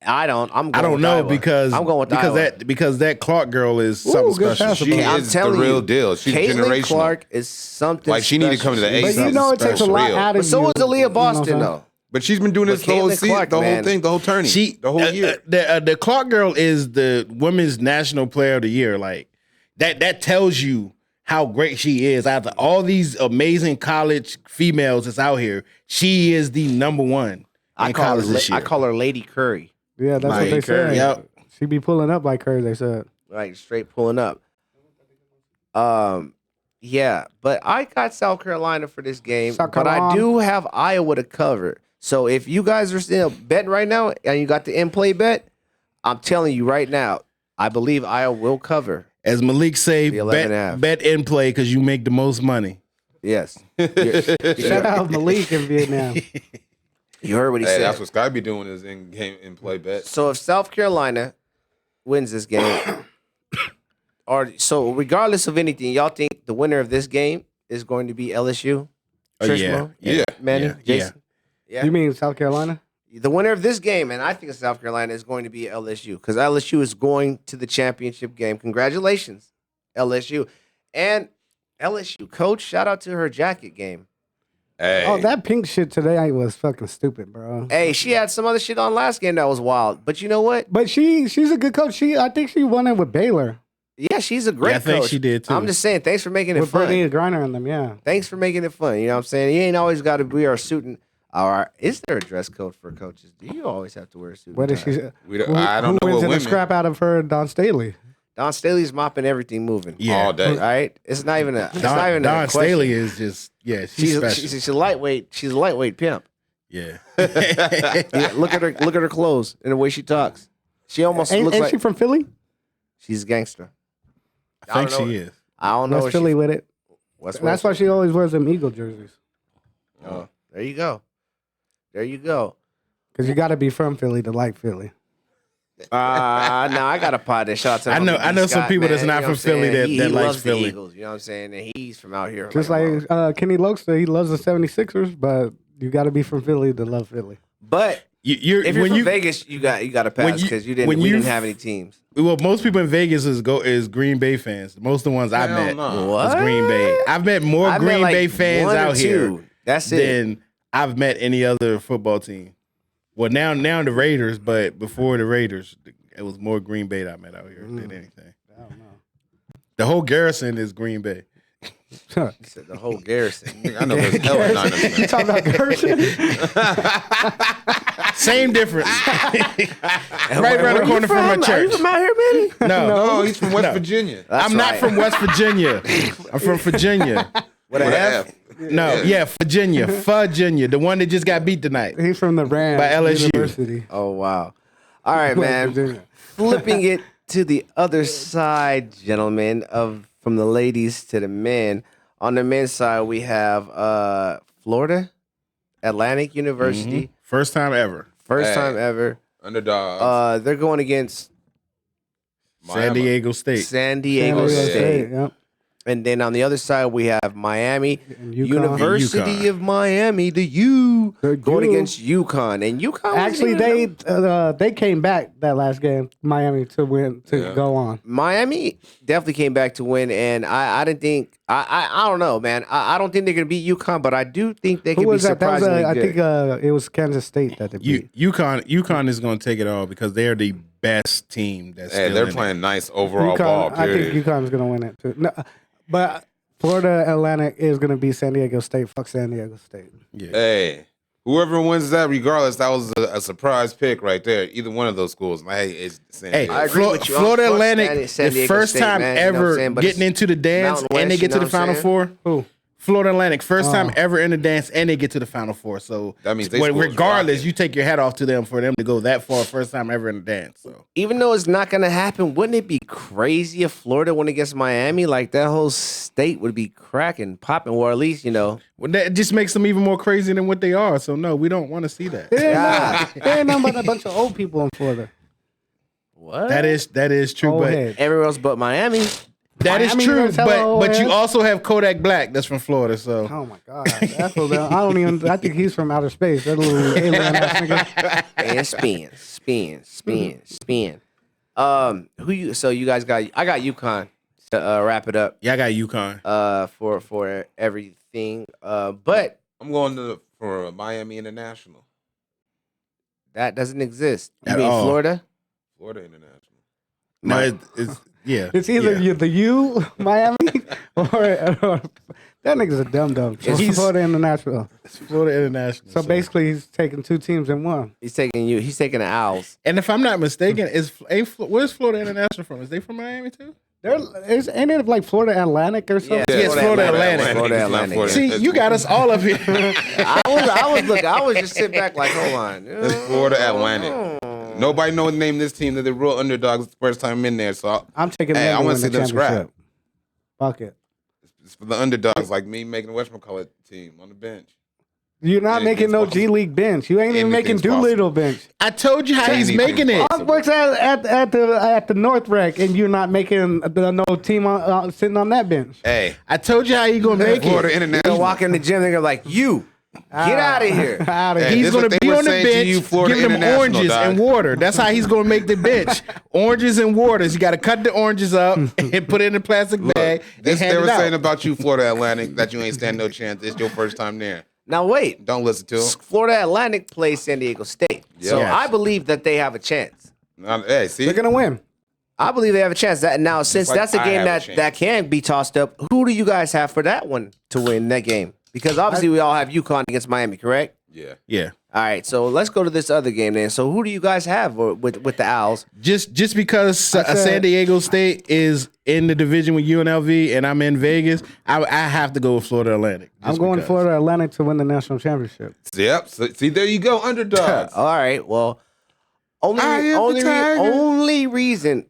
Speaker 2: I don't. I'm. Going
Speaker 5: I don't
Speaker 2: with
Speaker 5: know
Speaker 2: Iowa.
Speaker 5: because
Speaker 2: I'm going with Iowa.
Speaker 5: that Clark girl is something
Speaker 4: good
Speaker 5: special.
Speaker 4: pass.
Speaker 3: she
Speaker 2: I'm
Speaker 3: is the
Speaker 2: telling
Speaker 3: real
Speaker 2: you,
Speaker 3: deal. She's
Speaker 2: Caitlin
Speaker 3: generational.
Speaker 2: Clark is something.
Speaker 3: Like, she need to come to the
Speaker 2: special.
Speaker 3: A.
Speaker 4: But you
Speaker 3: Something
Speaker 4: know it takes a
Speaker 3: special,
Speaker 4: lot
Speaker 3: real.
Speaker 4: out of
Speaker 2: But so
Speaker 4: you.
Speaker 2: is Aaliyah
Speaker 4: You know what I'm
Speaker 2: Boston
Speaker 4: saying?
Speaker 2: though.
Speaker 3: But she's been doing this
Speaker 2: But
Speaker 3: the whole
Speaker 2: Caitlin
Speaker 3: season,
Speaker 2: Clark,
Speaker 3: the whole
Speaker 2: man.
Speaker 3: thing, the whole tourney, the whole year.
Speaker 5: The Clark girl is the women's national player of the year. Like that tells you how great she is. Out of all these amazing college females that's out here, she is the number one in college this year.
Speaker 2: I call her Lady Curry.
Speaker 4: Yeah, that's what
Speaker 5: Like
Speaker 4: they
Speaker 5: Curry,
Speaker 4: said.
Speaker 5: yep.
Speaker 4: She be pulling up like Curry, they said.
Speaker 2: Like straight pulling up. Yeah, but I got South Carolina for this game,
Speaker 4: South
Speaker 2: but I
Speaker 4: Carolina.
Speaker 2: do have Iowa to cover. So if you guys are still betting right now and you got the in-play bet, I'm telling you right now, I believe Iowa will cover.
Speaker 5: As Malik say,
Speaker 2: The 11.5.
Speaker 5: bet in play because you make the most money.
Speaker 2: Yes.
Speaker 4: Shout out Malik in Vietnam.
Speaker 2: You heard what he
Speaker 3: Hey,
Speaker 2: said.
Speaker 3: that's what Sky be doing is in game in play bet.
Speaker 2: So if South Carolina wins this game, or so regardless of anything, y'all think the winner of this game is going to be LSU?
Speaker 5: Oh,
Speaker 2: Trish
Speaker 5: yeah.
Speaker 2: Mo?
Speaker 3: Yeah.
Speaker 2: Manny?
Speaker 5: Yeah.
Speaker 2: Jason? Yeah.
Speaker 4: You mean South Carolina?
Speaker 2: The winner of this game, and I think South Carolina is going to be LSU because LSU is going to the championship game. Congratulations, LSU. And LSU coach, shout out to her jacket game.
Speaker 3: Hey,
Speaker 4: Oh, that pink shit today was fucking stupid, bro.
Speaker 2: Hey, she had some other shit on last game that was wild. But you know what?
Speaker 4: But she's a good coach. I think she won it with Baylor.
Speaker 2: Yeah, she's a great
Speaker 5: Yeah, I think
Speaker 2: coach.
Speaker 5: she did, too.
Speaker 2: I'm just saying, thanks for making it
Speaker 4: With
Speaker 2: fun.
Speaker 4: Brittany Griner on them, yeah.
Speaker 2: Thanks for making it fun. You know what I'm saying? You ain't always got to wear a suit and. All right. Is there a dress code for coaches? Do you always have to wear a suit?
Speaker 4: What
Speaker 2: and
Speaker 4: is
Speaker 2: tie?
Speaker 4: she?
Speaker 3: I don't know
Speaker 4: who wins
Speaker 3: what
Speaker 4: in the
Speaker 3: women.
Speaker 4: scrap out of her, Don Staley?
Speaker 2: Don Staley's mopping everything moving.
Speaker 5: Yeah.
Speaker 3: all day.
Speaker 2: Right? It's not even a. It's not even a
Speaker 5: Don
Speaker 2: question.
Speaker 5: Staley is just she's special.
Speaker 2: She's a lightweight. She's a lightweight pimp.
Speaker 5: yeah.
Speaker 2: Yeah, look at her. Look at her clothes and the way she talks. She almost
Speaker 4: Ain't
Speaker 2: looks like
Speaker 4: she from Philly?
Speaker 2: she's a gangster.
Speaker 5: I think
Speaker 2: don't know.
Speaker 5: she is.
Speaker 2: I don't know.
Speaker 4: West
Speaker 2: if
Speaker 4: Philly
Speaker 2: she,
Speaker 4: with it.
Speaker 2: West
Speaker 4: That's why she always wears them Eagle jerseys.
Speaker 2: Oh, there you go. There you go.
Speaker 4: Because you got to be from Philly to like Philly.
Speaker 2: Now I got a pot that shout out to
Speaker 5: I know-
Speaker 2: Homie
Speaker 5: I
Speaker 2: D.
Speaker 5: know some
Speaker 2: Scott,
Speaker 5: people that's
Speaker 2: man.
Speaker 5: not
Speaker 2: You know
Speaker 5: from
Speaker 2: what I'm saying?
Speaker 5: Philly
Speaker 2: He
Speaker 5: that likes
Speaker 2: loves
Speaker 5: Philly.
Speaker 2: the Eagles. You know what I'm saying? And he's from out here.
Speaker 4: Just
Speaker 2: a
Speaker 4: like
Speaker 2: mom.
Speaker 4: Kenny Lokester, he loves the 76ers, but you got to be from Philly to love Philly.
Speaker 2: But
Speaker 5: You're
Speaker 2: if you're
Speaker 5: when
Speaker 2: from
Speaker 5: you
Speaker 2: Vegas, you got to pass because we didn't have any teams.
Speaker 5: well, most people in Vegas is Green Bay fans. Most of the ones I've
Speaker 3: Hell
Speaker 5: met
Speaker 3: no.
Speaker 5: is Green Bay. I've met more
Speaker 2: I've met,
Speaker 5: Green
Speaker 2: like,
Speaker 5: Bay fans
Speaker 2: one or
Speaker 5: out here
Speaker 2: two. That's it.
Speaker 5: than I've met any other football team. Well, now the Raiders, but before the Raiders, it was more Green Bay that I met out here than anything.
Speaker 4: I don't know.
Speaker 5: The whole garrison is Green Bay.
Speaker 2: He said the whole garrison.
Speaker 3: I know there's hella Niners.
Speaker 4: You talking about Gershon?
Speaker 5: Same difference. Right around the
Speaker 2: Where
Speaker 5: corner
Speaker 2: you
Speaker 5: from my
Speaker 2: Are
Speaker 5: church.
Speaker 2: you from out here, Manny?
Speaker 5: No,
Speaker 3: No, he's from West
Speaker 5: No.
Speaker 3: Virginia.
Speaker 2: That's
Speaker 5: I'm not
Speaker 2: right.
Speaker 5: from West Virginia. I'm from Virginia.
Speaker 2: With an F?
Speaker 5: No, yeah, Virginia, the one that just got beat tonight.
Speaker 4: He's from the Rams
Speaker 5: By LSU.
Speaker 4: University.
Speaker 2: Oh, wow. All right,
Speaker 4: West
Speaker 2: man.
Speaker 4: Virginia.
Speaker 2: Flipping it to the other side, gentlemen, from the ladies to the men. On the men's side, we have Florida Atlantic University.
Speaker 5: First time ever.
Speaker 2: First
Speaker 3: Hey.
Speaker 2: time ever.
Speaker 3: Underdogs.
Speaker 2: They're going against
Speaker 5: San Diego State.
Speaker 2: San Diego
Speaker 4: San Diego
Speaker 2: State.
Speaker 4: Yep.
Speaker 2: And then on the other side, we have Miami
Speaker 4: And UConn.
Speaker 2: University
Speaker 5: And UConn.
Speaker 2: of Miami, the U,
Speaker 4: The
Speaker 2: going
Speaker 4: U.
Speaker 2: against UConn. And UConn
Speaker 4: Actually, they came back that last game, Miami, to win to go on.
Speaker 2: Miami definitely came back to win, and I didn't think I don't know, man. I don't think they're gonna beat UConn, but I do think they
Speaker 4: Who
Speaker 2: can be
Speaker 4: was that? That was
Speaker 2: surprisingly
Speaker 4: I
Speaker 2: good.
Speaker 4: think it was Kansas State that they beat.
Speaker 5: UConn is going to take it all because they're the best team. That's
Speaker 3: Hey,
Speaker 5: still
Speaker 3: they're
Speaker 5: in it.
Speaker 3: playing nice overall ball.
Speaker 4: I
Speaker 3: Period.
Speaker 4: think UConn's gonna win it too. No, but Florida Atlantic is gonna beat San Diego State. Fuck San Diego State.
Speaker 5: Yeah.
Speaker 3: Hey, whoever wins that, regardless, that was a surprise pick right there. Either one of those schools. Hey, it's San
Speaker 5: Hey,
Speaker 3: Diego.
Speaker 2: I agree with you.
Speaker 5: Florida
Speaker 2: Fuck
Speaker 5: Atlantic,
Speaker 2: San
Speaker 5: the
Speaker 2: Diego
Speaker 5: first
Speaker 2: State,
Speaker 5: time
Speaker 2: man, you know what I'm
Speaker 5: ever
Speaker 2: saying? But
Speaker 5: getting
Speaker 2: it's
Speaker 5: into the dance
Speaker 2: Mountain
Speaker 5: and they
Speaker 2: West,
Speaker 5: get to
Speaker 2: you
Speaker 5: the
Speaker 2: know what I'm
Speaker 5: Final
Speaker 2: saying?
Speaker 5: Four.
Speaker 4: Who?
Speaker 5: Florida Atlantic, first time ever in the dance and they get to the Final Four. So
Speaker 3: That means they schools
Speaker 5: regardless,
Speaker 3: rocking.
Speaker 5: you take your hat off to them for them to go that far, first time ever in the dance. So
Speaker 2: Even though it's not gonna happen, wouldn't it be crazy if Florida went against Miami? Like that whole state would be cracking, popping, or at least
Speaker 5: well, that just makes them even more crazy than what they are. So no, we don't want to see that.
Speaker 4: There ain't nothing but a bunch of old people in Florida.
Speaker 2: what?
Speaker 5: That is true,
Speaker 4: Old
Speaker 5: but
Speaker 4: heads.
Speaker 2: everywhere else but Miami.
Speaker 5: that is
Speaker 4: Miami,
Speaker 5: true.
Speaker 4: there's hella old
Speaker 5: But you
Speaker 4: heads.
Speaker 5: also have Kodak Black, that's from Florida. So
Speaker 4: Oh my god, that's what I don't even. I think he's from outer space. That little alien ass nigga.
Speaker 2: And spin. Who you? So you guys got? I got UConn to wrap it up.
Speaker 5: yeah, I got UConn.
Speaker 2: For everything. But
Speaker 3: I'm going for Miami International.
Speaker 2: that doesn't exist. You
Speaker 5: At
Speaker 2: mean
Speaker 5: all.
Speaker 2: Florida?
Speaker 3: Florida International.
Speaker 5: No, it's yeah.
Speaker 4: It's either
Speaker 5: yeah.
Speaker 4: the U Miami or that nigga's a dum dum. So
Speaker 2: He's-
Speaker 4: he's Florida International.
Speaker 5: It's Florida International.
Speaker 4: So basically, he's taking two teams in one.
Speaker 2: He's taking you. He's taking the Owls.
Speaker 5: and if I'm not mistaken, where's Florida International from? Is they from Miami too?
Speaker 4: Ain't it like Florida Atlantic or something?
Speaker 5: Yes, Florida Atlantic.
Speaker 2: Florida
Speaker 3: It's not
Speaker 2: Atlantic.
Speaker 3: Florida.
Speaker 5: See, you got us all up here.
Speaker 2: I was just sitting back like, hold on.
Speaker 3: It's Florida Atlantic. Nobody knows the name of this team. They're the real underdogs. It's the first time in there. So
Speaker 4: I'm taking
Speaker 3: Hey,
Speaker 4: them
Speaker 3: I
Speaker 4: to
Speaker 3: wanna
Speaker 4: win
Speaker 3: see
Speaker 4: the
Speaker 3: them scrap.
Speaker 4: championship. Fuck it.
Speaker 3: it's for the underdogs like me making the whatchamacallit team on the bench.
Speaker 4: You're not making
Speaker 3: Anything's
Speaker 4: no
Speaker 3: possible.
Speaker 4: G League bench. You ain't even making
Speaker 3: Anything's
Speaker 4: Doolittle bench.
Speaker 5: I told you how he's
Speaker 3: Anything's
Speaker 5: making it.
Speaker 3: possible.
Speaker 4: I works at the North Rec, and you're not making no team sitting on that bench.
Speaker 3: Hey,
Speaker 5: I told you how you gonna make
Speaker 3: Florida
Speaker 5: it.
Speaker 2: They're
Speaker 3: International.
Speaker 2: walking in the gym. They're like, you get out of here.
Speaker 4: Out of
Speaker 3: Hey,
Speaker 4: here.
Speaker 5: He's
Speaker 3: this
Speaker 5: gonna
Speaker 3: what they
Speaker 5: be
Speaker 3: were
Speaker 5: on the
Speaker 3: saying to
Speaker 5: bench,
Speaker 3: you, Florida
Speaker 5: giving them
Speaker 3: International,
Speaker 5: oranges
Speaker 3: dog.
Speaker 5: and water. That's how he's gonna make the bench. Oranges and waters. You got to cut the oranges up and put it in a plastic bag.
Speaker 3: This
Speaker 5: and
Speaker 3: they
Speaker 5: hand
Speaker 3: were
Speaker 5: it
Speaker 3: saying
Speaker 5: out.
Speaker 3: about you, Florida Atlantic, that you ain't stand no chance. It's your first time there.
Speaker 2: Now wait.
Speaker 3: Don't listen to them.
Speaker 2: Florida Atlantic plays San Diego State. So
Speaker 3: Yes.
Speaker 2: I believe that they have a chance.
Speaker 3: Hey, see,
Speaker 4: They're gonna win.
Speaker 2: I believe they have a chance. That now, since
Speaker 3: like
Speaker 2: that's a
Speaker 3: I
Speaker 2: game
Speaker 3: have a chance.
Speaker 2: that can be tossed up, who do you guys have for that one to win that game? Because obviously we all have UConn against Miami, correct?
Speaker 5: Yeah.
Speaker 2: All right, so let's go to this other game then. So who do you guys have with the Owls?
Speaker 5: Just because
Speaker 4: said-
Speaker 5: San Diego State is in the division with UNLV and I'm in Vegas, I have to go with Florida Atlantic.
Speaker 4: I'm
Speaker 5: just
Speaker 4: going
Speaker 5: because.
Speaker 4: Florida Atlantic to win the national championship.
Speaker 3: Yep. So, see, there you go, underdogs.
Speaker 2: All right, well,
Speaker 3: I am the Tiger.
Speaker 2: only reason.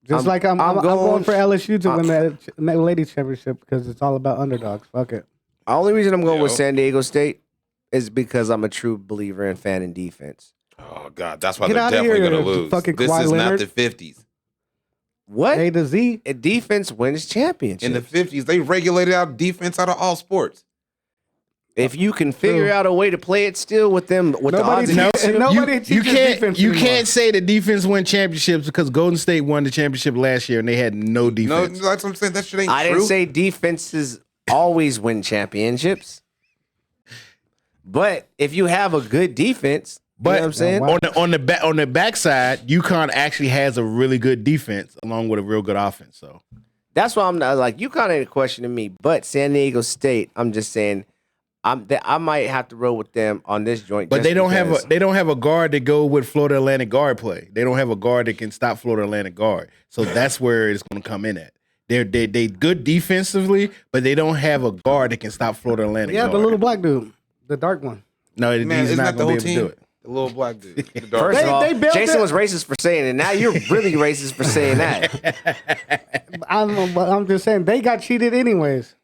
Speaker 4: Just like I'm
Speaker 2: I'm
Speaker 4: going
Speaker 2: going-
Speaker 4: for LSU to win that ladies championship because it's all about underdogs. Fuck it.
Speaker 2: The only reason I'm going with
Speaker 3: Yo.
Speaker 2: San Diego State is because I'm a true believer and fan in defense.
Speaker 3: Oh God, that's why
Speaker 4: Get
Speaker 3: they're
Speaker 4: outta
Speaker 3: definitely
Speaker 4: here,
Speaker 3: gonna lose.
Speaker 4: fucking
Speaker 3: This
Speaker 4: Kawhi
Speaker 3: is
Speaker 4: Leonard.
Speaker 3: not the '50s.
Speaker 2: What?
Speaker 4: A to Z.
Speaker 2: A defense wins championships.
Speaker 3: In the '50s, they regulated out defense out of all sports.
Speaker 2: If you can figure
Speaker 4: True.
Speaker 2: out a way to play it still with them, with the
Speaker 4: Nobody
Speaker 2: odds
Speaker 4: teaches-
Speaker 2: against you,
Speaker 4: nobody
Speaker 5: you
Speaker 4: teaches
Speaker 5: can't
Speaker 4: defense
Speaker 5: you
Speaker 4: anymore.
Speaker 5: can't say the defense win championships because Golden State won the championship last year and they had no
Speaker 3: No,
Speaker 5: defense.
Speaker 3: that's what I'm saying. That shit ain't
Speaker 2: I
Speaker 3: true.
Speaker 2: didn't say defenses always win championships. But if you have a good defense, you know
Speaker 5: But
Speaker 2: what I'm saying?
Speaker 4: wow.
Speaker 5: on the backside, UConn actually has a really good defense along with a real good offense. So
Speaker 2: That's why I'm not like, you kind of questioning me. But San Diego State, I'm just saying, I might have to roll with them on this joint.
Speaker 5: But
Speaker 2: just
Speaker 5: they don't
Speaker 2: because-
Speaker 5: have a guard that go with Florida Atlantic guard play. They don't have a guard that can stop Florida Atlantic guard. So that's where it's going to come in at. They good defensively, but they don't have a guard that can stop Florida Atlantic.
Speaker 4: Yeah,
Speaker 5: guard.
Speaker 4: the little black dude, the dark one.
Speaker 5: No,
Speaker 3: Man,
Speaker 5: he's
Speaker 3: isn't
Speaker 5: not
Speaker 3: that the
Speaker 5: going
Speaker 3: whole
Speaker 5: to be able to do
Speaker 3: team?
Speaker 5: it.
Speaker 3: The little black dude. The dark
Speaker 2: First of all,
Speaker 4: They built
Speaker 2: Jason
Speaker 4: it-
Speaker 2: was racist for saying it. Now you're really racist for saying that.
Speaker 4: I'm just saying they got cheated anyways.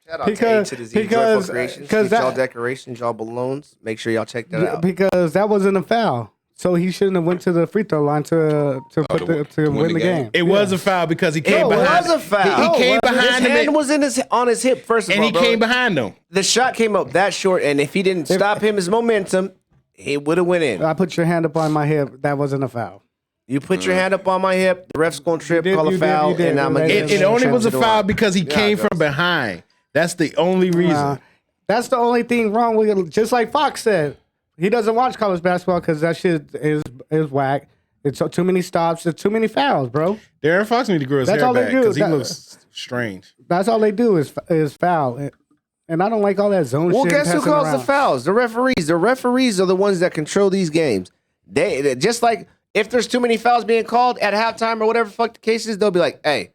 Speaker 2: Shout out
Speaker 4: Because-
Speaker 2: to A to the Z
Speaker 4: because-
Speaker 2: Joyful Creations.
Speaker 4: because
Speaker 2: Get y'all
Speaker 4: that-
Speaker 2: decorations, y'all balloons. Make sure y'all check that out.
Speaker 4: Because that wasn't a foul. So he shouldn't have went to the free throw line to win the game.
Speaker 5: It was a foul because he came
Speaker 2: It
Speaker 5: behind.
Speaker 2: was a foul.
Speaker 5: He came
Speaker 2: His
Speaker 5: behind him
Speaker 2: hand was on his hip first of
Speaker 5: and
Speaker 2: all,
Speaker 5: he
Speaker 2: bro.
Speaker 5: came behind him.
Speaker 2: The shot came up that short, and if he didn't stop him, his momentum, he would have went in.
Speaker 4: I put your hand up on my hip. That wasn't a foul.
Speaker 2: You put your hand up on my hip, the ref's gonna trip,
Speaker 4: You did,
Speaker 2: call a
Speaker 4: you did,
Speaker 2: foul,
Speaker 4: you did.
Speaker 2: and I'm gonna
Speaker 4: It-
Speaker 2: get
Speaker 5: It only was a
Speaker 2: to the
Speaker 5: foul
Speaker 2: line.
Speaker 5: because he
Speaker 2: Yeah,
Speaker 5: came
Speaker 2: it goes.
Speaker 5: from behind. That's the only reason.
Speaker 4: That's the only thing wrong with it. Just like Fox said, he doesn't watch college basketball because that shit is whack. It's too many stops. It's too many fouls, bro.
Speaker 5: Darren Fox need to grow his
Speaker 4: That's
Speaker 5: hair
Speaker 4: all they
Speaker 5: back
Speaker 4: do.
Speaker 5: because he
Speaker 4: That-
Speaker 5: looks strange.
Speaker 4: That's all they do is foul. And I don't like all that zone
Speaker 2: Well,
Speaker 4: shit.
Speaker 2: guess who
Speaker 4: passing
Speaker 2: calls the
Speaker 4: around.
Speaker 2: fouls? The referees. The referees are the ones that control these games. They just like if there's too many fouls being called at halftime or whatever fuck the case is, they'll be like, "Hey,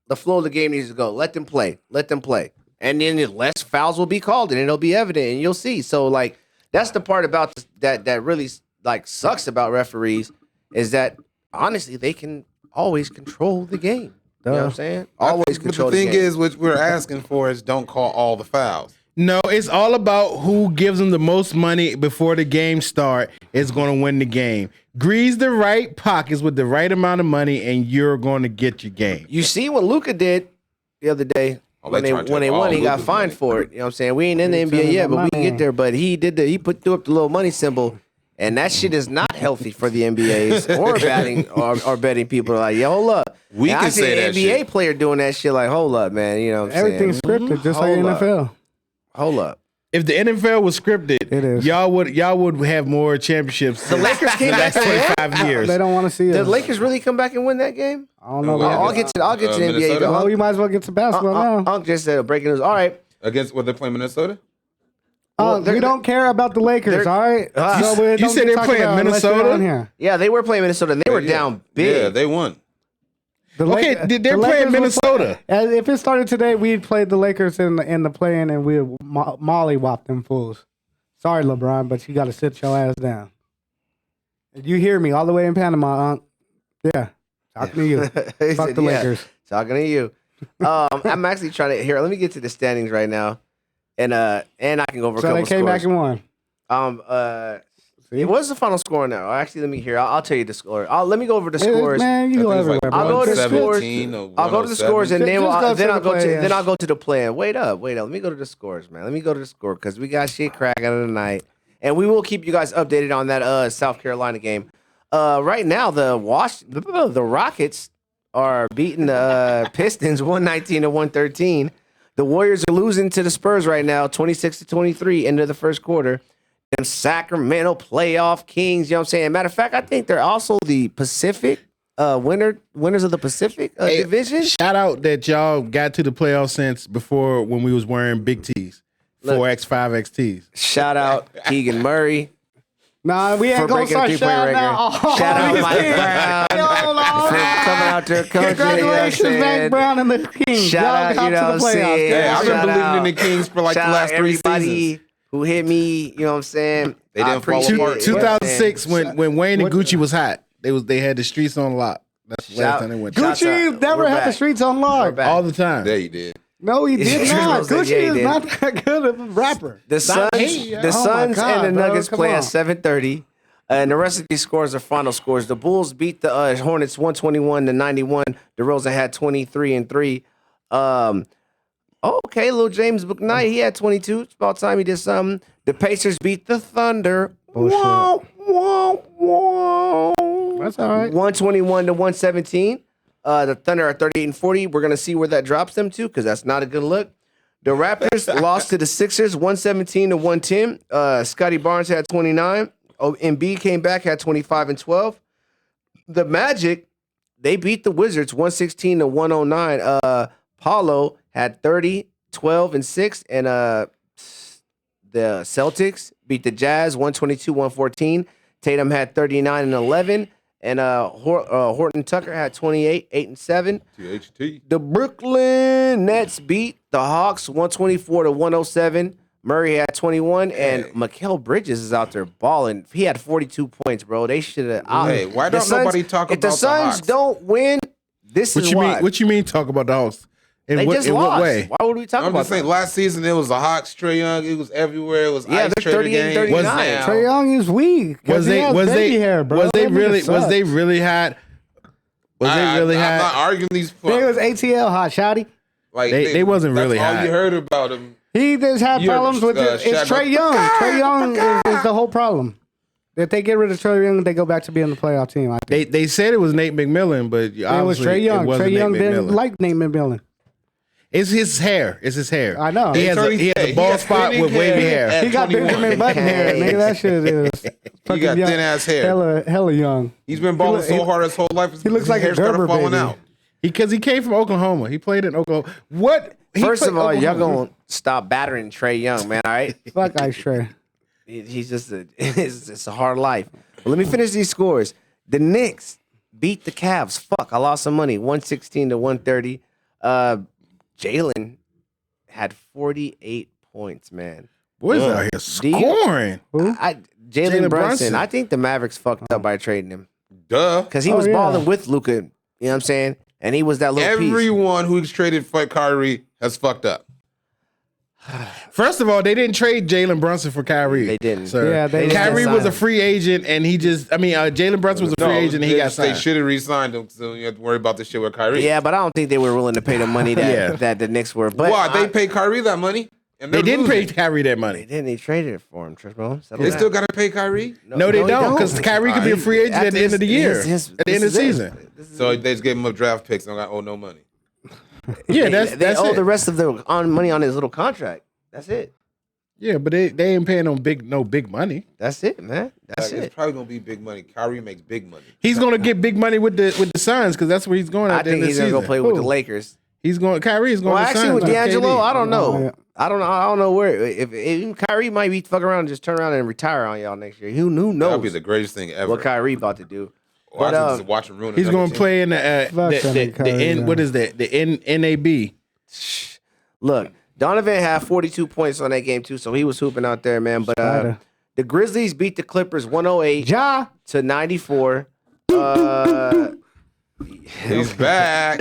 Speaker 2: the flow of the game needs to go. Let them play. Let them play." And then less fouls will be called, and it'll be evident, and you'll see. So like that's the part about that really like sucks about referees is that honestly they can always control the game. You know what I'm saying? Always
Speaker 3: But
Speaker 2: control
Speaker 3: the thing
Speaker 2: game.
Speaker 3: is, what we're asking for is don't call all the fouls.
Speaker 5: No, it's all about who gives them the most money before the game start is going to win the game. Grease the right pockets with the right amount of money, and you're going to get your game.
Speaker 2: You see what Luka did the other day
Speaker 3: Oh,
Speaker 2: when
Speaker 3: they
Speaker 2: they
Speaker 3: trying to
Speaker 2: when they
Speaker 3: take
Speaker 2: won,
Speaker 3: all
Speaker 2: he got
Speaker 3: Luka's
Speaker 2: fined
Speaker 3: money.
Speaker 2: for it. You know what I'm saying? We ain't in the
Speaker 4: He
Speaker 2: NBA
Speaker 4: took
Speaker 2: yet,
Speaker 4: the
Speaker 2: but we can
Speaker 4: money.
Speaker 2: get there. But he threw up the little money symbol, and that shit is not healthy for the NBA's or betting people. Like, yo, hold up.
Speaker 3: We
Speaker 2: And
Speaker 3: can
Speaker 2: I see
Speaker 3: say
Speaker 2: an
Speaker 3: that
Speaker 2: NBA
Speaker 3: shit.
Speaker 2: player doing that shit. Like, hold up, man. You know what I'm
Speaker 4: Everything's
Speaker 2: saying?
Speaker 4: scripted, just like
Speaker 2: Hold up.
Speaker 4: NFL.
Speaker 2: Hold up.
Speaker 5: If the NFL was scripted,
Speaker 4: It is.
Speaker 5: y'all would have more championships.
Speaker 2: The Lakers came
Speaker 5: the
Speaker 2: back
Speaker 5: last
Speaker 2: and won?
Speaker 5: 25 years.
Speaker 4: They don't want to see
Speaker 2: Did
Speaker 4: it.
Speaker 2: the Lakers really come back and win that game?
Speaker 4: I don't know.
Speaker 3: Well,
Speaker 4: about
Speaker 2: I'll
Speaker 4: that.
Speaker 2: get to the NBA.
Speaker 3: Minnesota?
Speaker 4: Well, you might as well get to basketball now.
Speaker 2: Unc just said breaking news. All right.
Speaker 3: Against what they're playing Minnesota?
Speaker 2: well,
Speaker 4: We don't care about the Lakers,
Speaker 2: they're-
Speaker 4: all right?
Speaker 2: You
Speaker 4: Don't
Speaker 5: said
Speaker 4: get
Speaker 5: they're
Speaker 4: talked
Speaker 5: playing
Speaker 4: about unless you're
Speaker 5: Minnesota?
Speaker 4: on here.
Speaker 2: Yeah, they were playing Minnesota. And they were
Speaker 3: Yeah.
Speaker 2: down big.
Speaker 3: Yeah, they won.
Speaker 4: The
Speaker 5: Okay,
Speaker 4: Lak-
Speaker 5: they're
Speaker 4: the
Speaker 5: playing
Speaker 4: Lakers will
Speaker 5: Minnesota.
Speaker 4: play- if it started today, we'd play the Lakers in the play-in and we'd mollywop them fools. Sorry, LeBron, but you got to sit your ass down. You hear me all the way in Panama, Unc. Yeah, talking to you.
Speaker 2: He
Speaker 4: Fuck
Speaker 2: said,
Speaker 4: the
Speaker 2: yeah,
Speaker 4: Lakers.
Speaker 2: Talking to you. I'm actually trying to here. Let me get to the standings right now, and I can go over a
Speaker 4: So
Speaker 2: couple
Speaker 4: they came back
Speaker 2: scores.
Speaker 4: and won. See?
Speaker 2: What's the final score now? Actually, let me hear. I'll tell you the score. Let me go over the
Speaker 4: Hey,
Speaker 2: scores.
Speaker 4: Man, you
Speaker 3: I
Speaker 4: go
Speaker 3: think it's
Speaker 4: everywhere,
Speaker 3: like
Speaker 4: bro.
Speaker 2: I'll go to the
Speaker 4: Just-
Speaker 2: scores.
Speaker 3: 117 or
Speaker 2: I'll go to the
Speaker 3: 107.
Speaker 2: scores, and then
Speaker 4: Just go to
Speaker 2: then
Speaker 4: the
Speaker 2: I'll go to
Speaker 4: play-in.
Speaker 2: then I'll go to the plan. Wait up. Let me go to the scores, man. Let me go to the score because we got shit cracking tonight, and we will keep you guys updated on that South Carolina game. Right now, the Rockets are beating the Pistons 119 to 113. The Warriors are losing to the Spurs right now, 26 to 23 into the first quarter. Them Sacramento playoff kings, you know what I'm saying? Matter of fact, I think they're also the Pacific winners of the Pacific
Speaker 5: Hey,
Speaker 2: division.
Speaker 5: Shout out that y'all got to the playoffs since before when we was wearing big T's,
Speaker 2: Look.
Speaker 5: 4X, 5X T's.
Speaker 2: Shout out Keegan Murray.
Speaker 4: Nah, we
Speaker 2: For
Speaker 4: ain't gonna
Speaker 2: breaking the
Speaker 4: start
Speaker 2: three-point
Speaker 4: shouting
Speaker 2: record.
Speaker 4: out. all
Speaker 2: Shout out
Speaker 4: these
Speaker 2: Mike
Speaker 4: things.
Speaker 2: Brown
Speaker 4: Yo, no,
Speaker 2: for
Speaker 4: no.
Speaker 2: coming out there coaching.
Speaker 4: Congratulations,
Speaker 2: you know what I'm
Speaker 4: Mac
Speaker 2: saying?
Speaker 4: Brown and the Kings.
Speaker 2: Shout
Speaker 4: Y'all
Speaker 2: out,
Speaker 4: got
Speaker 2: you know
Speaker 4: to
Speaker 2: what I'm
Speaker 4: the playoffs.
Speaker 2: saying?
Speaker 3: Hey, I've been
Speaker 2: Shout
Speaker 3: believing
Speaker 2: out.
Speaker 3: in the Kings for like
Speaker 2: Shout
Speaker 3: the last
Speaker 2: out
Speaker 3: 3 seasons.
Speaker 2: everybody who hit me, you know what I'm saying?
Speaker 3: They didn't
Speaker 2: I
Speaker 3: fall
Speaker 2: appreciate
Speaker 3: apart.
Speaker 2: it, you know what I'm saying?
Speaker 5: 2006 when Wayne and Gucci was hot, they had the streets on lock. That's the last
Speaker 2: Shout-
Speaker 5: time they went.
Speaker 2: Shouts
Speaker 4: Gucci
Speaker 2: out.
Speaker 4: never
Speaker 2: We're
Speaker 4: had
Speaker 2: back.
Speaker 4: the streets on
Speaker 2: We're
Speaker 4: lock.
Speaker 2: back.
Speaker 5: all the time.
Speaker 3: Yeah, you did.
Speaker 4: No, he did
Speaker 2: You're
Speaker 4: not.
Speaker 2: supposed to
Speaker 4: Gucci
Speaker 2: say, yeah, he
Speaker 4: is
Speaker 2: did.
Speaker 4: not that good of a rapper.
Speaker 2: The Suns,
Speaker 4: me.
Speaker 2: the
Speaker 4: Oh
Speaker 2: Suns
Speaker 4: my God,
Speaker 2: and the
Speaker 4: bro,
Speaker 2: Nuggets
Speaker 4: come
Speaker 2: play
Speaker 4: on.
Speaker 2: at 7:30, and the rest of these scores are final scores. The Bulls beat the Hornets 121 to 91. DeRozan had 23 and 3. Okay, little James Bouknight, he had 22. It's about time he did something. The Pacers beat the Thunder.
Speaker 4: Bullshit.
Speaker 2: Wah, wah, wah.
Speaker 4: That's all right.
Speaker 2: 121 to 117. The Thunder are 38 and 40. We're gonna see where that drops them to because that's not a good look. The Raptors lost to the Sixers 117 to 110. Scotty Barnes had 29. Embiid came back, had 25 and 12. The Magic, they beat the Wizards 116 to 109. Paulo had 30, 12 and 6, and the Celtics beat the Jazz 122-114. Tatum had 39 and 11. And Horton Tucker had 28, 8 and 7.
Speaker 3: THT.
Speaker 2: The Brooklyn Nets beat the Hawks 124-107. Murray had 21, and Mikal Bridges is out there balling. He had 42 points, bro. They should have.
Speaker 3: Hey, why don't nobody talk
Speaker 2: if
Speaker 3: about
Speaker 2: the Suns
Speaker 3: Hawks?
Speaker 2: don't win? This
Speaker 5: What
Speaker 2: is
Speaker 5: you
Speaker 2: why.
Speaker 5: mean? What you mean? Talk about the Hawks?
Speaker 2: They just
Speaker 5: In
Speaker 2: lost.
Speaker 5: what way?
Speaker 2: Why would we talk
Speaker 3: I'm
Speaker 2: about
Speaker 3: just saying,
Speaker 2: that?
Speaker 3: last season it was the Hawks, Trae Young. It was everywhere. It was
Speaker 2: Yeah,
Speaker 3: ice
Speaker 2: they're
Speaker 3: trader
Speaker 2: 38,
Speaker 3: game.
Speaker 2: 39.
Speaker 3: Now.
Speaker 4: Trae Young is weak.
Speaker 5: Was they
Speaker 4: hair, bro.
Speaker 5: was they
Speaker 4: That nigga
Speaker 5: really
Speaker 4: sucks.
Speaker 5: hot? Was they really
Speaker 3: I'm not
Speaker 5: hot?
Speaker 3: arguing these.
Speaker 4: They was ATL hot, shouty.
Speaker 3: Like
Speaker 5: They wasn't really
Speaker 3: that's all
Speaker 5: hot.
Speaker 3: you heard about him.
Speaker 4: He just had
Speaker 3: You're,
Speaker 4: problems with it. It's
Speaker 3: shut up.
Speaker 4: Trae Young. Trae Young is the whole problem. If they get rid of Trae Young, they go back to being the playoff team. I think.
Speaker 5: They said it was Nate McMillan, but
Speaker 4: It was
Speaker 5: obviously
Speaker 4: Trae Young.
Speaker 5: It wasn't
Speaker 4: Trae Young
Speaker 5: Nate
Speaker 4: didn't
Speaker 5: McMillan.
Speaker 4: like Nate McMillan.
Speaker 5: It's his hair. It's his hair.
Speaker 4: I know.
Speaker 5: He has a bald spot with wavy hair.
Speaker 4: He got
Speaker 3: 21.
Speaker 4: Benjamin Button hair. Nigga, that shit is fucking
Speaker 3: got
Speaker 4: young.
Speaker 3: thin ass hair.
Speaker 4: Hella young.
Speaker 3: He's been balling
Speaker 4: He look-
Speaker 3: so hard his whole life.
Speaker 4: he looks
Speaker 3: his
Speaker 4: like a
Speaker 3: hair started
Speaker 4: Gerber
Speaker 3: falling
Speaker 4: baby.
Speaker 3: out.
Speaker 5: Because he came from Oklahoma. He played in Oklahoma. What? He
Speaker 2: First
Speaker 5: played
Speaker 2: of all, y'all
Speaker 5: Oklahoma.
Speaker 2: gonna stop battering Trae Young, man. All right,
Speaker 4: Fuck Ice Trae.
Speaker 2: he's just it's a hard life. But let me finish these scores. The Knicks beat the Cavs. Fuck, I lost some money. 116-130. Jalen had 48 points, man.
Speaker 5: Boys out here
Speaker 2: Do you-
Speaker 5: scoring.
Speaker 4: Who?
Speaker 2: Jalen
Speaker 5: Jalen
Speaker 2: Brunson.
Speaker 5: Brunson.
Speaker 2: I think the Mavericks fucked up by trading him
Speaker 3: Duh.
Speaker 2: because he
Speaker 4: Oh,
Speaker 2: was
Speaker 4: yeah.
Speaker 2: balling with Luka. You know what I'm saying? And he was that little piece.
Speaker 3: Everyone who's traded for Kyrie has fucked up.
Speaker 5: First of all, they didn't trade Jalen Brunson for Kyrie.
Speaker 2: They didn't.
Speaker 5: Sir.
Speaker 4: Yeah, they
Speaker 5: Kyrie
Speaker 2: didn't
Speaker 5: was
Speaker 2: sign
Speaker 5: a
Speaker 2: him.
Speaker 5: free agent, and Jalen Brunson was a free agent, and he got
Speaker 3: They
Speaker 5: signed.
Speaker 3: should have re-signed him, so you have to worry about this shit with Kyrie.
Speaker 2: Yeah, but I don't think they were willing to pay the money that
Speaker 5: Yeah.
Speaker 2: that the Knicks were. But
Speaker 3: Why? They paid Kyrie that money, and
Speaker 5: They
Speaker 3: they're
Speaker 5: didn't pay
Speaker 3: losing.
Speaker 5: Kyrie that
Speaker 2: They
Speaker 5: money.
Speaker 2: didn't. They traded it for him, Tristan.
Speaker 3: They still got to pay Kyrie.
Speaker 5: No, they don't, because Kyrie could be a free agent at the end of the year, at the end of the season.
Speaker 3: So they just gave him up draft picks and don't got no money.
Speaker 5: Yeah,
Speaker 2: They
Speaker 5: that's
Speaker 2: owe
Speaker 5: it.
Speaker 2: the rest of the money on his little contract. That's it.
Speaker 5: Yeah, but they ain't paying no big money.
Speaker 2: That's it, man. That's
Speaker 3: Like,
Speaker 2: it.
Speaker 3: it's probably gonna be big money. Kyrie makes big money.
Speaker 5: He's gonna get big money with the Suns because that's where he's going
Speaker 2: I
Speaker 5: at the end
Speaker 2: think
Speaker 5: of
Speaker 2: he's
Speaker 5: the
Speaker 2: gonna
Speaker 5: season.
Speaker 2: go play with the
Speaker 4: Who?
Speaker 2: Lakers.
Speaker 5: Kyrie's going
Speaker 2: Well,
Speaker 5: to
Speaker 2: actually,
Speaker 5: Suns
Speaker 2: with
Speaker 5: with
Speaker 2: D'Angelo,
Speaker 5: KD.
Speaker 2: I don't know.
Speaker 4: Oh, yeah.
Speaker 2: I don't know where. If Kyrie might be fucking around and just turn around and retire on y'all next year. Who
Speaker 3: That'd
Speaker 2: knows
Speaker 3: be the greatest thing ever.
Speaker 2: what Kyrie about to do?
Speaker 3: Or I
Speaker 2: But,
Speaker 3: can just watch him ruin.
Speaker 5: He's
Speaker 3: another
Speaker 5: going to
Speaker 3: team.
Speaker 5: play in the
Speaker 4: Fuck that nigga Kyrie,
Speaker 5: what
Speaker 4: man.
Speaker 5: is that? The NAB.
Speaker 2: Look, Donovan had 42 points on that game too, so he was hooping out there, man. But
Speaker 4: Spider.
Speaker 2: the Grizzlies beat the Clippers 108
Speaker 4: Ja.
Speaker 2: to 94.
Speaker 3: He's back.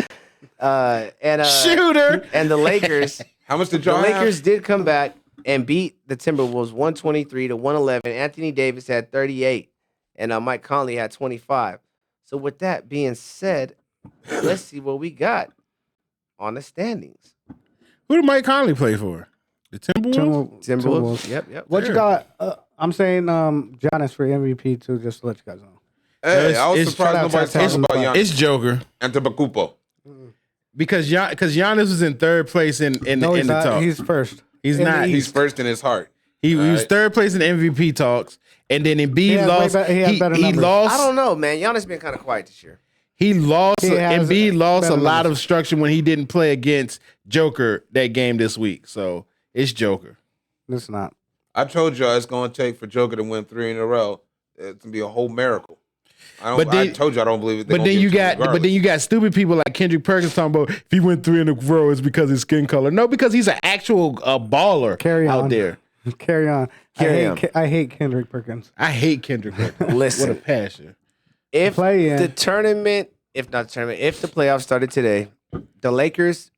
Speaker 5: Shooter.
Speaker 2: And the Lakers.
Speaker 3: How much did
Speaker 2: The
Speaker 3: y'all
Speaker 2: Lakers
Speaker 3: have?
Speaker 2: did come back and beat the Timberwolves 123-111. Anthony Davis had 38, and Mike Conley had 25. So with that being said, let's see what we got on the standings.
Speaker 5: Who did Mike Conley play for? The Timberwolves?
Speaker 2: Timberwolves. Yep.
Speaker 4: What you
Speaker 5: Sure.
Speaker 4: got? I'm saying Giannis for MVP too, just to let you guys know.
Speaker 3: Hey, I was
Speaker 5: It's-
Speaker 3: surprised
Speaker 4: shout out
Speaker 3: nobody's
Speaker 4: to
Speaker 3: talking about Giannis
Speaker 5: It's Joker.
Speaker 3: Antetokounmpo.
Speaker 5: Because Giannis was in third place in
Speaker 4: No, he's
Speaker 5: the
Speaker 4: not.
Speaker 5: talk.
Speaker 4: He's first.
Speaker 5: He's
Speaker 4: in the
Speaker 5: not.
Speaker 4: East.
Speaker 3: He's first in his heart.
Speaker 5: He was
Speaker 3: Alright.
Speaker 5: third place in the MVP talks, and then Embiid
Speaker 4: has
Speaker 5: lost.
Speaker 4: way he has better numbers.
Speaker 5: lost.
Speaker 2: I don't know, man. Giannis been kind of quiet this year.
Speaker 5: He lost.
Speaker 4: He has
Speaker 5: Embiid lost a
Speaker 4: better
Speaker 5: lot
Speaker 4: numbers.
Speaker 5: of structure when he didn't play against Joker that game this week. So it's Joker.
Speaker 4: It's not.
Speaker 3: I told y'all it's going to take for Joker to win 3 in a row. It's going to be a whole miracle. I told you I don't believe it.
Speaker 5: But then you got stupid people like Kendrick Perkins talking about if he went 3 in a row, it's because his skin color. No, because he's an actual baller
Speaker 4: Carry
Speaker 5: out
Speaker 4: on.
Speaker 5: there.
Speaker 4: Carry on. I hate Kendrick Perkins.
Speaker 5: I hate Kendrick Perkins.
Speaker 2: Listen.
Speaker 5: What a passion.
Speaker 2: If
Speaker 4: Play-in.
Speaker 2: the tournament, if not tournament, if the playoffs started today, the Lakers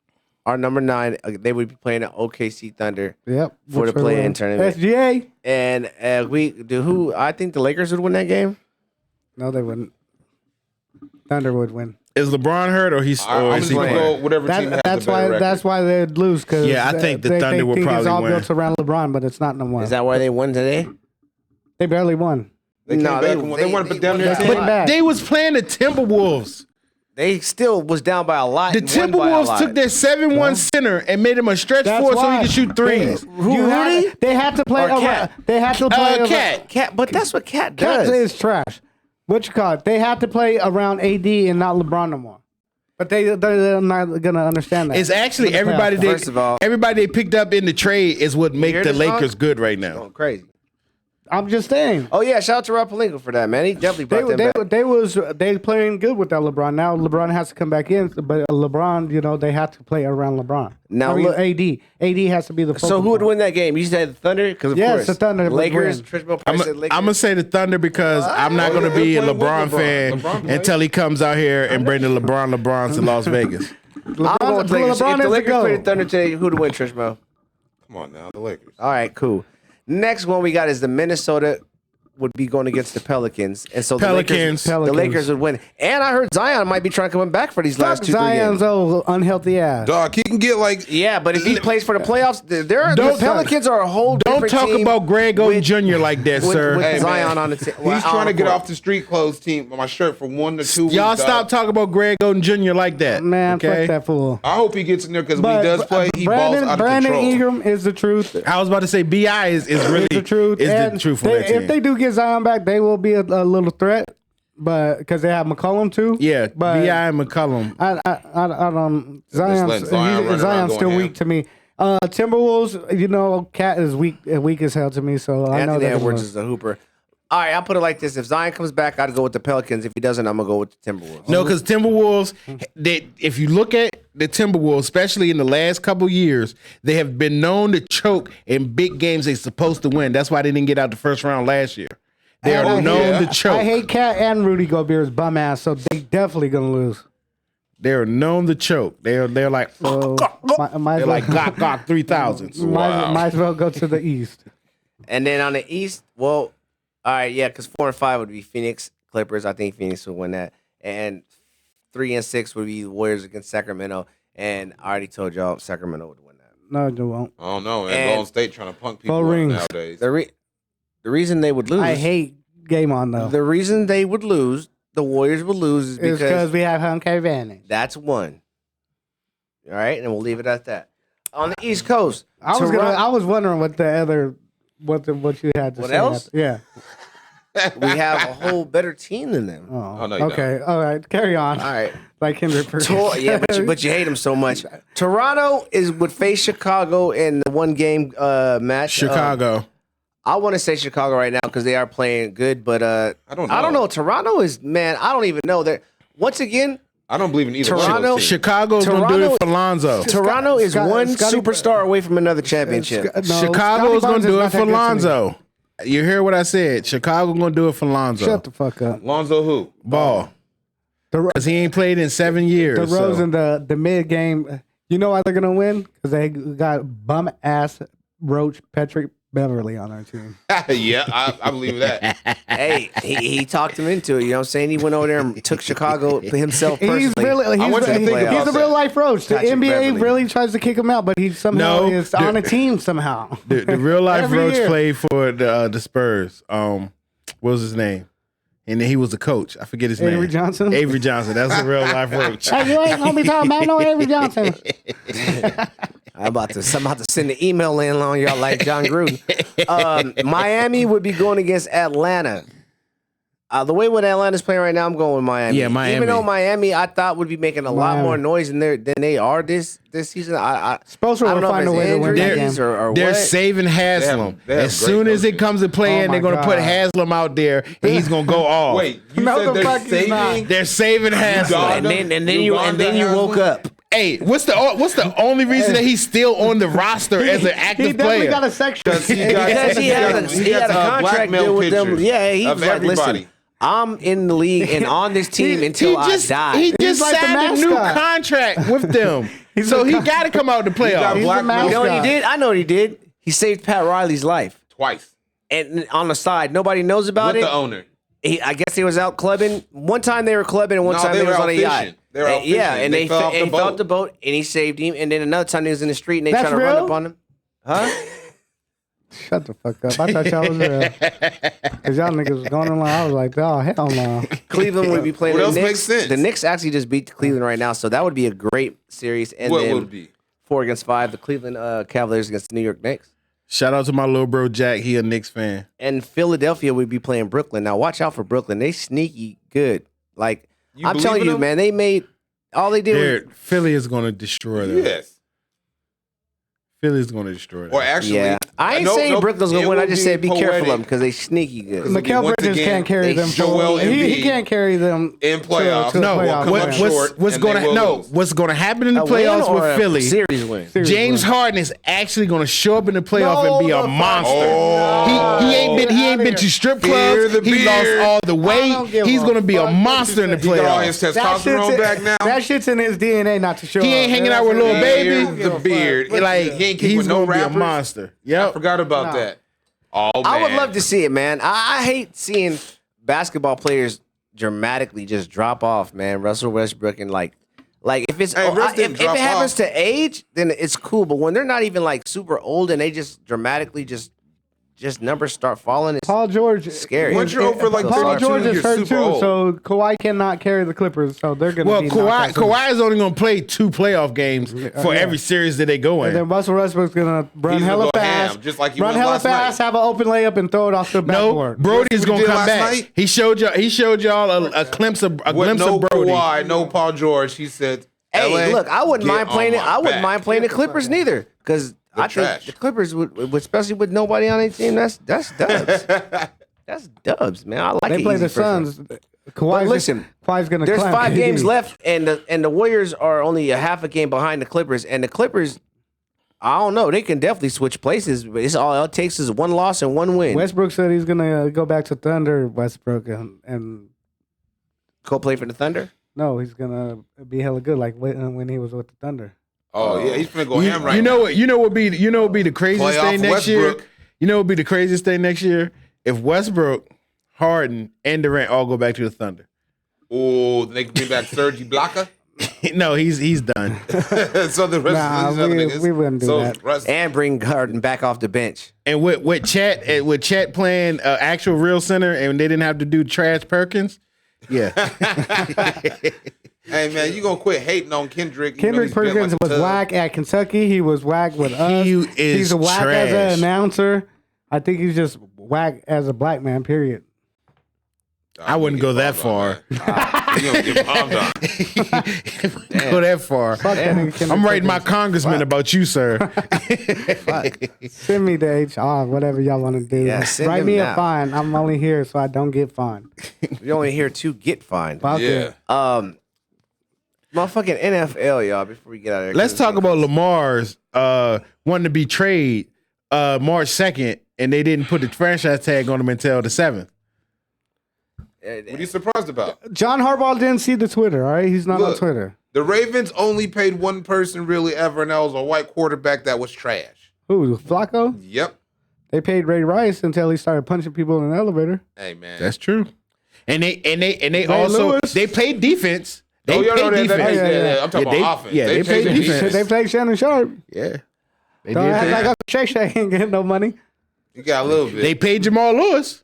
Speaker 2: are number 9. They would be playing the OKC Thunder.
Speaker 4: Yep.
Speaker 2: For the
Speaker 4: Which
Speaker 2: play-in
Speaker 4: one?
Speaker 2: tournament.
Speaker 4: SGA.
Speaker 2: And I think the Lakers would win that game.
Speaker 4: No, they wouldn't. Thunder would win.
Speaker 5: Is LeBron hurt or he's or
Speaker 3: I'm
Speaker 5: is
Speaker 3: just
Speaker 5: he
Speaker 3: going to
Speaker 5: playing?
Speaker 3: go whatever team has
Speaker 4: That's
Speaker 3: the better
Speaker 4: why.
Speaker 3: record.
Speaker 4: That's why they'd lose. Cause
Speaker 5: Yeah, I think the
Speaker 4: they
Speaker 5: Thunder would
Speaker 4: think
Speaker 5: probably
Speaker 4: it's all
Speaker 5: win.
Speaker 4: built around LeBron, but it's not no more.
Speaker 2: Is that why they won today?
Speaker 4: They barely won.
Speaker 3: They came
Speaker 2: No,
Speaker 3: back
Speaker 2: they-
Speaker 3: and won.
Speaker 2: they-
Speaker 3: They won,
Speaker 2: they
Speaker 3: but down
Speaker 2: won
Speaker 3: there
Speaker 2: by a
Speaker 3: 10.
Speaker 2: lot.
Speaker 4: back.
Speaker 5: They was playing the Timberwolves.
Speaker 2: They still was down by a lot.
Speaker 5: The
Speaker 2: and won by a
Speaker 5: Timberwolves
Speaker 2: lot.
Speaker 5: took their 7-1 center and made him a stretch
Speaker 4: That's
Speaker 5: four so
Speaker 4: why.
Speaker 5: he could shoot threes.
Speaker 4: They had to play.
Speaker 2: Or Cat?
Speaker 4: They had to play.
Speaker 2: Cat, but that's what Cat
Speaker 4: Cat
Speaker 2: does.
Speaker 4: is trash. What you call it? They had to play around AD and not LeBron no more. But they're not gonna understand that.
Speaker 5: It's actually everybody
Speaker 2: First of all,
Speaker 5: everybody they picked up in the trade is what make
Speaker 2: hear
Speaker 5: the
Speaker 2: this song?
Speaker 5: Lakers good right now.
Speaker 2: going crazy.
Speaker 4: I'm just saying.
Speaker 2: Oh yeah, shout out to Rob Pelinka for that, man. He definitely brought them back.
Speaker 4: They playing good with that LeBron. Now LeBron has to come back in, but LeBron, they have to play around LeBron.
Speaker 2: Now,
Speaker 4: AD has to be the.
Speaker 2: So who would win that game? You said the Thunder, because of course
Speaker 4: the Thunder would
Speaker 2: Lakers.
Speaker 4: win.
Speaker 2: Trishmo
Speaker 5: I'm
Speaker 2: Price said Lakers.
Speaker 5: gonna say the Thunder because I'm not gonna be a
Speaker 3: They're playing
Speaker 5: LeBron
Speaker 3: with
Speaker 5: fan
Speaker 3: LeBron. LeBron
Speaker 5: until he comes out here and bring the LeBrons to Las Vegas.
Speaker 2: I'm going with the Lakers.
Speaker 4: LeBron
Speaker 2: If the
Speaker 4: is
Speaker 2: Lakers
Speaker 4: the
Speaker 2: play the
Speaker 4: GOAT.
Speaker 2: Thunder today, who to win, Trishmo?
Speaker 3: Come on now, the Lakers.
Speaker 2: All right, cool. Next one we got is the Minnesota would be going against the Pelicans, and so
Speaker 5: Pelicans.
Speaker 2: the Lakers would win. And I heard Zion might be trying to come back for these last
Speaker 4: Fuck
Speaker 2: 2-3
Speaker 4: Zion's
Speaker 2: games.
Speaker 4: old unhealthy ass.
Speaker 3: Dog, he can get like
Speaker 2: Yeah, but if he plays for the playoffs, the
Speaker 5: Don't-
Speaker 2: Pelicans are a whole
Speaker 5: Don't
Speaker 2: different
Speaker 5: talk
Speaker 2: team
Speaker 5: about Greg Oden
Speaker 2: with-
Speaker 5: Jr. like that,
Speaker 2: with,
Speaker 5: sir.
Speaker 2: with
Speaker 3: Hey,
Speaker 2: Zion
Speaker 3: man.
Speaker 2: on the team.
Speaker 3: He's trying to get off the street clothes team. My shirt for 1 to 2 weeks.
Speaker 5: Y'all
Speaker 3: dog.
Speaker 5: stop talking about Greg Oden Jr. like that.
Speaker 4: Man,
Speaker 5: okay?
Speaker 4: fuck that fool.
Speaker 3: I hope he gets in there because when he does play, he balls out of
Speaker 4: Brandon
Speaker 3: control.
Speaker 4: Ingram is the truth.
Speaker 5: I was about to say Bi is really
Speaker 4: Is the truth.
Speaker 5: is
Speaker 4: And
Speaker 5: the truth for
Speaker 4: they-
Speaker 5: that team.
Speaker 4: If they do get Zion back, they will be a little threat. But because they have McCollum too.
Speaker 5: yeah,
Speaker 4: but
Speaker 5: Bi and McCollum.
Speaker 4: I don't.
Speaker 3: letting Zion run around
Speaker 4: Zion's still
Speaker 3: going
Speaker 4: weak to me. Timberwolves, Cat is weak as hell to me. So I know
Speaker 2: Anthony
Speaker 4: that.
Speaker 2: Edwards is a hooper. All right, I'll put it like this: if Zion comes back, I'd go with the Pelicans. If he doesn't, I'm gonna go with the Timberwolves.
Speaker 5: No, because Timberwolves, if you look at the Timberwolves, especially in the last couple years, they have been known to choke in big games they're supposed to win. That's why they didn't get out the first round last year. They are known to choke.
Speaker 4: I hate Cat and Rudy Gobert's bum ass, so they definitely gonna lose.
Speaker 5: They're known to choke. They're like
Speaker 4: So might
Speaker 5: they're
Speaker 4: as
Speaker 5: like
Speaker 4: well,
Speaker 5: Gok 3000s.
Speaker 4: might as well go to the East.
Speaker 2: And then on the East, well, all right, yeah, because 4 and 5 would be Phoenix Clippers. I think Phoenix would win that, and 3 and 6 would be Warriors against Sacramento. And I already told y'all Sacramento would win that.
Speaker 4: No, they won't.
Speaker 3: I don't know, man.
Speaker 2: And-
Speaker 3: Golden State trying to punk people
Speaker 4: 4
Speaker 3: up
Speaker 4: rings.
Speaker 3: nowadays.
Speaker 2: The reason they would lose.
Speaker 4: I hate Game On though.
Speaker 2: The reason they would lose, the Warriors would lose, is
Speaker 4: It's because
Speaker 2: because
Speaker 4: we have home advantage.
Speaker 2: that's one. All right, and we'll leave it at that. On the East Coast,
Speaker 4: I was wondering what the other what you had to
Speaker 2: What
Speaker 4: say.
Speaker 2: else?
Speaker 4: after- Yeah.
Speaker 2: we have a whole better team than them.
Speaker 4: Oh,
Speaker 3: no, you
Speaker 4: okay. All right. Carry on.
Speaker 2: All right.
Speaker 4: Like Kendrick Perkins.
Speaker 2: Yeah, but you hate them so much. Toronto would face Chicago in the one game match.
Speaker 5: Chicago.
Speaker 2: I want to say Chicago right now because they are playing good, but I
Speaker 3: don't
Speaker 2: know.
Speaker 3: know.
Speaker 2: Toronto is, man, I don't even know. That once again,
Speaker 3: I don't believe in either one of
Speaker 2: Toronto-
Speaker 3: those teams.
Speaker 5: Chicago's gonna do
Speaker 2: Toronto-
Speaker 5: it for Lonzo.
Speaker 2: Toronto is one
Speaker 4: Scotty-
Speaker 2: superstar away from another championship.
Speaker 5: Chicago's gonna do it for Lonzo. You hear what I said? Chicago gonna do it for Lonzo.
Speaker 4: Shut the fuck up.
Speaker 3: Lonzo who?
Speaker 5: Ball.
Speaker 4: The
Speaker 5: Because he ain't played in 7 years.
Speaker 4: the Rose
Speaker 5: so.
Speaker 4: in the mid game. You know why they're gonna win? Because they got bum ass Roach Patrick Beverly on our team.
Speaker 3: Yeah, I believe that.
Speaker 2: Hey, he talked him into it. You know what I'm saying? He went over there and took Chicago himself personally.
Speaker 4: He's really
Speaker 3: I want you to think
Speaker 4: he's
Speaker 3: about
Speaker 4: a real life Roach. The
Speaker 2: Patrick
Speaker 4: NBA
Speaker 2: Beverly.
Speaker 4: really tries to kick him out, but he somehow
Speaker 5: No,
Speaker 4: is on a team somehow.
Speaker 5: The real life
Speaker 4: Every
Speaker 5: Roach
Speaker 4: year.
Speaker 5: played for the Spurs. What was his name? And then he was the coach. I forget his name.
Speaker 4: Avery Johnson?
Speaker 5: Avery Johnson. That's the real life Roach.
Speaker 4: Hey, you ain't gonna be talking about no Avery Johnson.
Speaker 2: I'm about to send an email in on y'all like John Gruden. Miami would be going against Atlanta. The way what Atlanta's playing right now, I'm going with Miami.
Speaker 5: Yeah, Miami.
Speaker 2: Even though Miami, I thought would be making a lot
Speaker 4: Miami.
Speaker 2: more noise than they are this season.
Speaker 4: Spoelstra
Speaker 2: I don't
Speaker 4: will
Speaker 2: know
Speaker 4: find
Speaker 2: if
Speaker 4: a way
Speaker 2: it's
Speaker 4: to win that
Speaker 2: injuries
Speaker 4: game.
Speaker 2: or
Speaker 5: They're
Speaker 2: what.
Speaker 5: saving Haslam.
Speaker 3: They have
Speaker 5: As
Speaker 3: great
Speaker 5: soon as it
Speaker 3: coaching.
Speaker 5: comes to playing,
Speaker 4: Oh
Speaker 5: they're going to
Speaker 4: my
Speaker 5: put
Speaker 4: God.
Speaker 5: Haslam out there, and he's going to go off.
Speaker 3: Wait, you
Speaker 4: No,
Speaker 3: said
Speaker 4: the
Speaker 3: they're
Speaker 4: fuck he's not.
Speaker 3: saving?
Speaker 5: They're saving Haslam.
Speaker 2: and then you woke up.
Speaker 5: Hey, what's the only reason that he's still on the roster as an
Speaker 4: He
Speaker 5: active
Speaker 4: definitely
Speaker 5: player?
Speaker 4: got a section.
Speaker 2: Because he had a contract deal with them. Yeah, he was like, listen, I'm in the league and on this team until I die.
Speaker 5: He just
Speaker 4: like the
Speaker 5: signed a new
Speaker 4: mascot.
Speaker 5: contract with them, so he got to come out the
Speaker 3: got
Speaker 5: playoffs.
Speaker 4: He's
Speaker 3: black
Speaker 4: the
Speaker 3: male.
Speaker 2: You know what he
Speaker 4: mascot.
Speaker 2: did? I know what he did. He saved Pat Riley's life.
Speaker 3: Twice.
Speaker 2: And on the side, nobody knows about
Speaker 3: With
Speaker 2: it.
Speaker 3: the owner.
Speaker 2: I guess he was out clubbing. One time they were clubbing, and one
Speaker 3: No,
Speaker 2: time
Speaker 3: they
Speaker 2: he
Speaker 3: were
Speaker 2: was
Speaker 3: out
Speaker 2: on a
Speaker 3: fishing.
Speaker 2: yacht.
Speaker 3: They were out
Speaker 2: Yeah,
Speaker 3: fishing.
Speaker 2: and
Speaker 3: They fell off the
Speaker 2: he fell off
Speaker 3: boat.
Speaker 2: the boat, and he saved him. And then another time he was in the street, and they
Speaker 4: That's
Speaker 2: tried to run
Speaker 4: real?
Speaker 2: up on him. Huh?
Speaker 4: Shut the fuck up. I thought y'all was real. Because y'all niggas was going along. I was like, oh, hell no.
Speaker 2: Cleveland would be playing
Speaker 3: What
Speaker 2: the
Speaker 3: else
Speaker 2: Knicks.
Speaker 3: makes sense?
Speaker 2: The Knicks actually just beat Cleveland right now, so that would be a great series. And
Speaker 3: What
Speaker 2: then
Speaker 3: would it be?
Speaker 2: 4 against 5, the Cleveland Cavaliers against the New York Knicks.
Speaker 5: Shout out to my little bro Jack. He a Knicks fan.
Speaker 2: And Philadelphia would be playing Brooklyn. Now watch out for Brooklyn. They sneaky good. Like
Speaker 3: You
Speaker 2: I'm
Speaker 3: believe
Speaker 2: telling
Speaker 3: in
Speaker 2: you,
Speaker 3: them?
Speaker 2: man, they made All they did was
Speaker 5: Philly is going to destroy them.
Speaker 3: Yes.
Speaker 5: Philly is going to destroy them.
Speaker 3: Or actually,
Speaker 2: yeah. I ain't saying Brooklyn's gonna win. I just said be careful of them because they sneaky good.
Speaker 4: Mikael
Speaker 3: once
Speaker 4: Bridges
Speaker 3: again,
Speaker 4: can't carry them.
Speaker 3: Joel
Speaker 4: He
Speaker 3: Embiid
Speaker 4: can't carry them
Speaker 3: in playoffs.
Speaker 4: to the
Speaker 5: No,
Speaker 4: playoffs.
Speaker 3: come up short,
Speaker 5: what's
Speaker 3: and
Speaker 5: going
Speaker 3: they
Speaker 5: to
Speaker 3: will lose.
Speaker 5: what's going to happen in the
Speaker 2: A win
Speaker 5: playoffs
Speaker 2: or
Speaker 5: with
Speaker 2: a
Speaker 5: Philly?
Speaker 2: series win.
Speaker 4: Series
Speaker 5: James
Speaker 4: win.
Speaker 5: Harden is actually going to show up in the playoff and be a
Speaker 2: the fuck.
Speaker 5: monster.
Speaker 3: Oh.
Speaker 5: He ain't been to strip
Speaker 3: Fear
Speaker 5: clubs.
Speaker 3: the
Speaker 5: He lost
Speaker 3: beard.
Speaker 5: all the
Speaker 4: I
Speaker 5: weight.
Speaker 4: don't give
Speaker 5: He's
Speaker 4: a
Speaker 5: going to be a
Speaker 4: fuck
Speaker 5: monster in the
Speaker 4: what you
Speaker 3: He got all his
Speaker 5: playoffs.
Speaker 3: testosterone back now.
Speaker 4: That shit's in his DNA not to show
Speaker 5: He ain't
Speaker 4: up.
Speaker 5: hanging out with little baby.
Speaker 3: Fear the beard.
Speaker 5: Like
Speaker 3: he ain't keeping
Speaker 5: he's
Speaker 3: no
Speaker 5: going to be a
Speaker 3: rappers.
Speaker 5: monster.
Speaker 3: I
Speaker 5: Yep.
Speaker 3: forgot about
Speaker 4: No.
Speaker 3: that. Oh man,
Speaker 2: I would love to see it, man. I hate seeing basketball players dramatically just drop off, man. Russell Westbrook and like if it's
Speaker 3: Hey, Russ didn't
Speaker 2: if it
Speaker 3: drop
Speaker 2: happens
Speaker 3: off.
Speaker 2: to age, then it's cool. But when they're not even like super old and they just dramatically just numbers start falling, it's
Speaker 4: Paul George.
Speaker 2: scary.
Speaker 3: Once you're over like
Speaker 4: Paul
Speaker 3: 32,
Speaker 4: George is
Speaker 3: you're
Speaker 4: hurt
Speaker 3: super
Speaker 4: too,
Speaker 3: old.
Speaker 4: so Kawhi cannot carry the Clippers, so they're going to
Speaker 5: Well,
Speaker 4: be knocked out soon.
Speaker 5: Kawhi is only going to play 2 playoff games for
Speaker 4: yeah.
Speaker 5: every series that they go
Speaker 4: And
Speaker 5: in.
Speaker 4: then Russell Westbrook's gonna run
Speaker 3: He's gonna
Speaker 4: hella
Speaker 3: go ham,
Speaker 4: fast,
Speaker 3: just like he
Speaker 4: run
Speaker 3: went
Speaker 4: hella
Speaker 3: last
Speaker 4: fast,
Speaker 3: night.
Speaker 4: have an open layup, and throw it off the
Speaker 5: No,
Speaker 4: backboard.
Speaker 5: Brody's
Speaker 3: That's what
Speaker 5: gonna
Speaker 3: he did
Speaker 5: come
Speaker 3: last
Speaker 5: back.
Speaker 3: night?
Speaker 5: He showed y'all a glimpse of
Speaker 3: With no
Speaker 5: Brody.
Speaker 3: Kawhi, no Paul George. He said,
Speaker 2: Hey,
Speaker 3: LA,
Speaker 2: look, I wouldn't
Speaker 3: get
Speaker 2: mind playing
Speaker 3: on
Speaker 2: it.
Speaker 3: my
Speaker 2: I wouldn't
Speaker 3: back.
Speaker 2: mind playing the Clippers neither, because I think
Speaker 3: trash.
Speaker 2: the Clippers would, especially with nobody on their team. That's dubs. That's dubs, man. I like
Speaker 4: They
Speaker 2: it
Speaker 4: play
Speaker 2: easy
Speaker 4: the
Speaker 2: for them.
Speaker 4: Suns. Kawhi's
Speaker 2: listen,
Speaker 4: Kawhi's gonna.
Speaker 2: There's
Speaker 4: clamp
Speaker 2: 5
Speaker 4: KD.
Speaker 2: games left, and the Warriors are only a half a game behind the Clippers. And the Clippers, I don't know, they can definitely switch places. But it's all it takes is 1 loss and 1 win.
Speaker 4: Westbrook said he's gonna go back to Thunder. Westbrook and
Speaker 2: Go play for the Thunder.
Speaker 4: no, he's gonna be hella good, like when he was with the Thunder.
Speaker 3: Oh yeah, he's gonna go ham right
Speaker 5: You
Speaker 3: now.
Speaker 5: know what would be the craziest
Speaker 3: Playoff
Speaker 5: thing next year?
Speaker 3: Westbrook.
Speaker 5: You know what would be the craziest thing next year? If Westbrook, Harden, and Durant all go back to the Thunder.
Speaker 3: Oh, they can bring back Serge Ibaka.
Speaker 5: No, he's done.
Speaker 3: So the rest
Speaker 4: Nah,
Speaker 3: of these other
Speaker 4: we-
Speaker 3: niggas.
Speaker 4: we wouldn't do
Speaker 3: so
Speaker 4: that.
Speaker 3: Russ,
Speaker 2: And bring Harden back off the bench.
Speaker 5: And with Chet playing actual real center, and they didn't have to do Trash Perkins. Yeah,
Speaker 3: hey man, you gonna quit hating on Kendrick? You know
Speaker 4: Kendrick
Speaker 3: he's built
Speaker 4: Perkins
Speaker 3: like a
Speaker 4: was
Speaker 3: tub.
Speaker 4: whack at Kentucky. He was whack with us. He's a whack as
Speaker 5: trash.
Speaker 4: an announcer. I think he's just whack as a black man. Period.
Speaker 5: I wouldn't go that far.
Speaker 3: You gonna get bombed on?
Speaker 5: Go that far.
Speaker 4: Fuck that nigga Kendrick
Speaker 5: I'm writing my
Speaker 4: Perkins.
Speaker 5: congressman about you, sir.
Speaker 4: Send me the HR, whatever y'all want to do.
Speaker 2: Yeah, send
Speaker 4: Write
Speaker 2: them
Speaker 4: me
Speaker 2: now.
Speaker 4: a fine. I'm only here so I don't get fined.
Speaker 2: You're only here to get fined.
Speaker 4: Fuck
Speaker 3: Yeah.
Speaker 4: it.
Speaker 2: Motherfucking NFL, y'all. Before we get out of here,
Speaker 5: Let's talk about Lamar's wanting to be traded March 2nd, and they didn't put the franchise tag on him until the 7th.
Speaker 3: What are you surprised about?
Speaker 4: John Harbaugh didn't see the Twitter, all right? He's not on
Speaker 3: Look.
Speaker 4: Twitter.
Speaker 3: The Ravens only paid one person really ever, and that was a white quarterback that was trash.
Speaker 4: Who, Flacco?
Speaker 3: Yep.
Speaker 4: They paid Ray Rice until he started punching people in the elevator.
Speaker 3: Hey man,
Speaker 5: That's true. And they also
Speaker 4: Lewis.
Speaker 5: they played defense. They
Speaker 3: oh, you know
Speaker 5: paid defense.
Speaker 4: Yeah.
Speaker 3: I'm talking
Speaker 5: Yeah,
Speaker 3: about offense.
Speaker 5: they paid
Speaker 3: their
Speaker 5: defense.
Speaker 4: They played Shannon Sharp.
Speaker 5: Yeah. They
Speaker 4: Don't
Speaker 5: did
Speaker 4: act
Speaker 5: pay.
Speaker 4: like Uncle Shay Shay ain't getting no money.
Speaker 3: You got a little bit.
Speaker 5: They paid Jamal Lewis.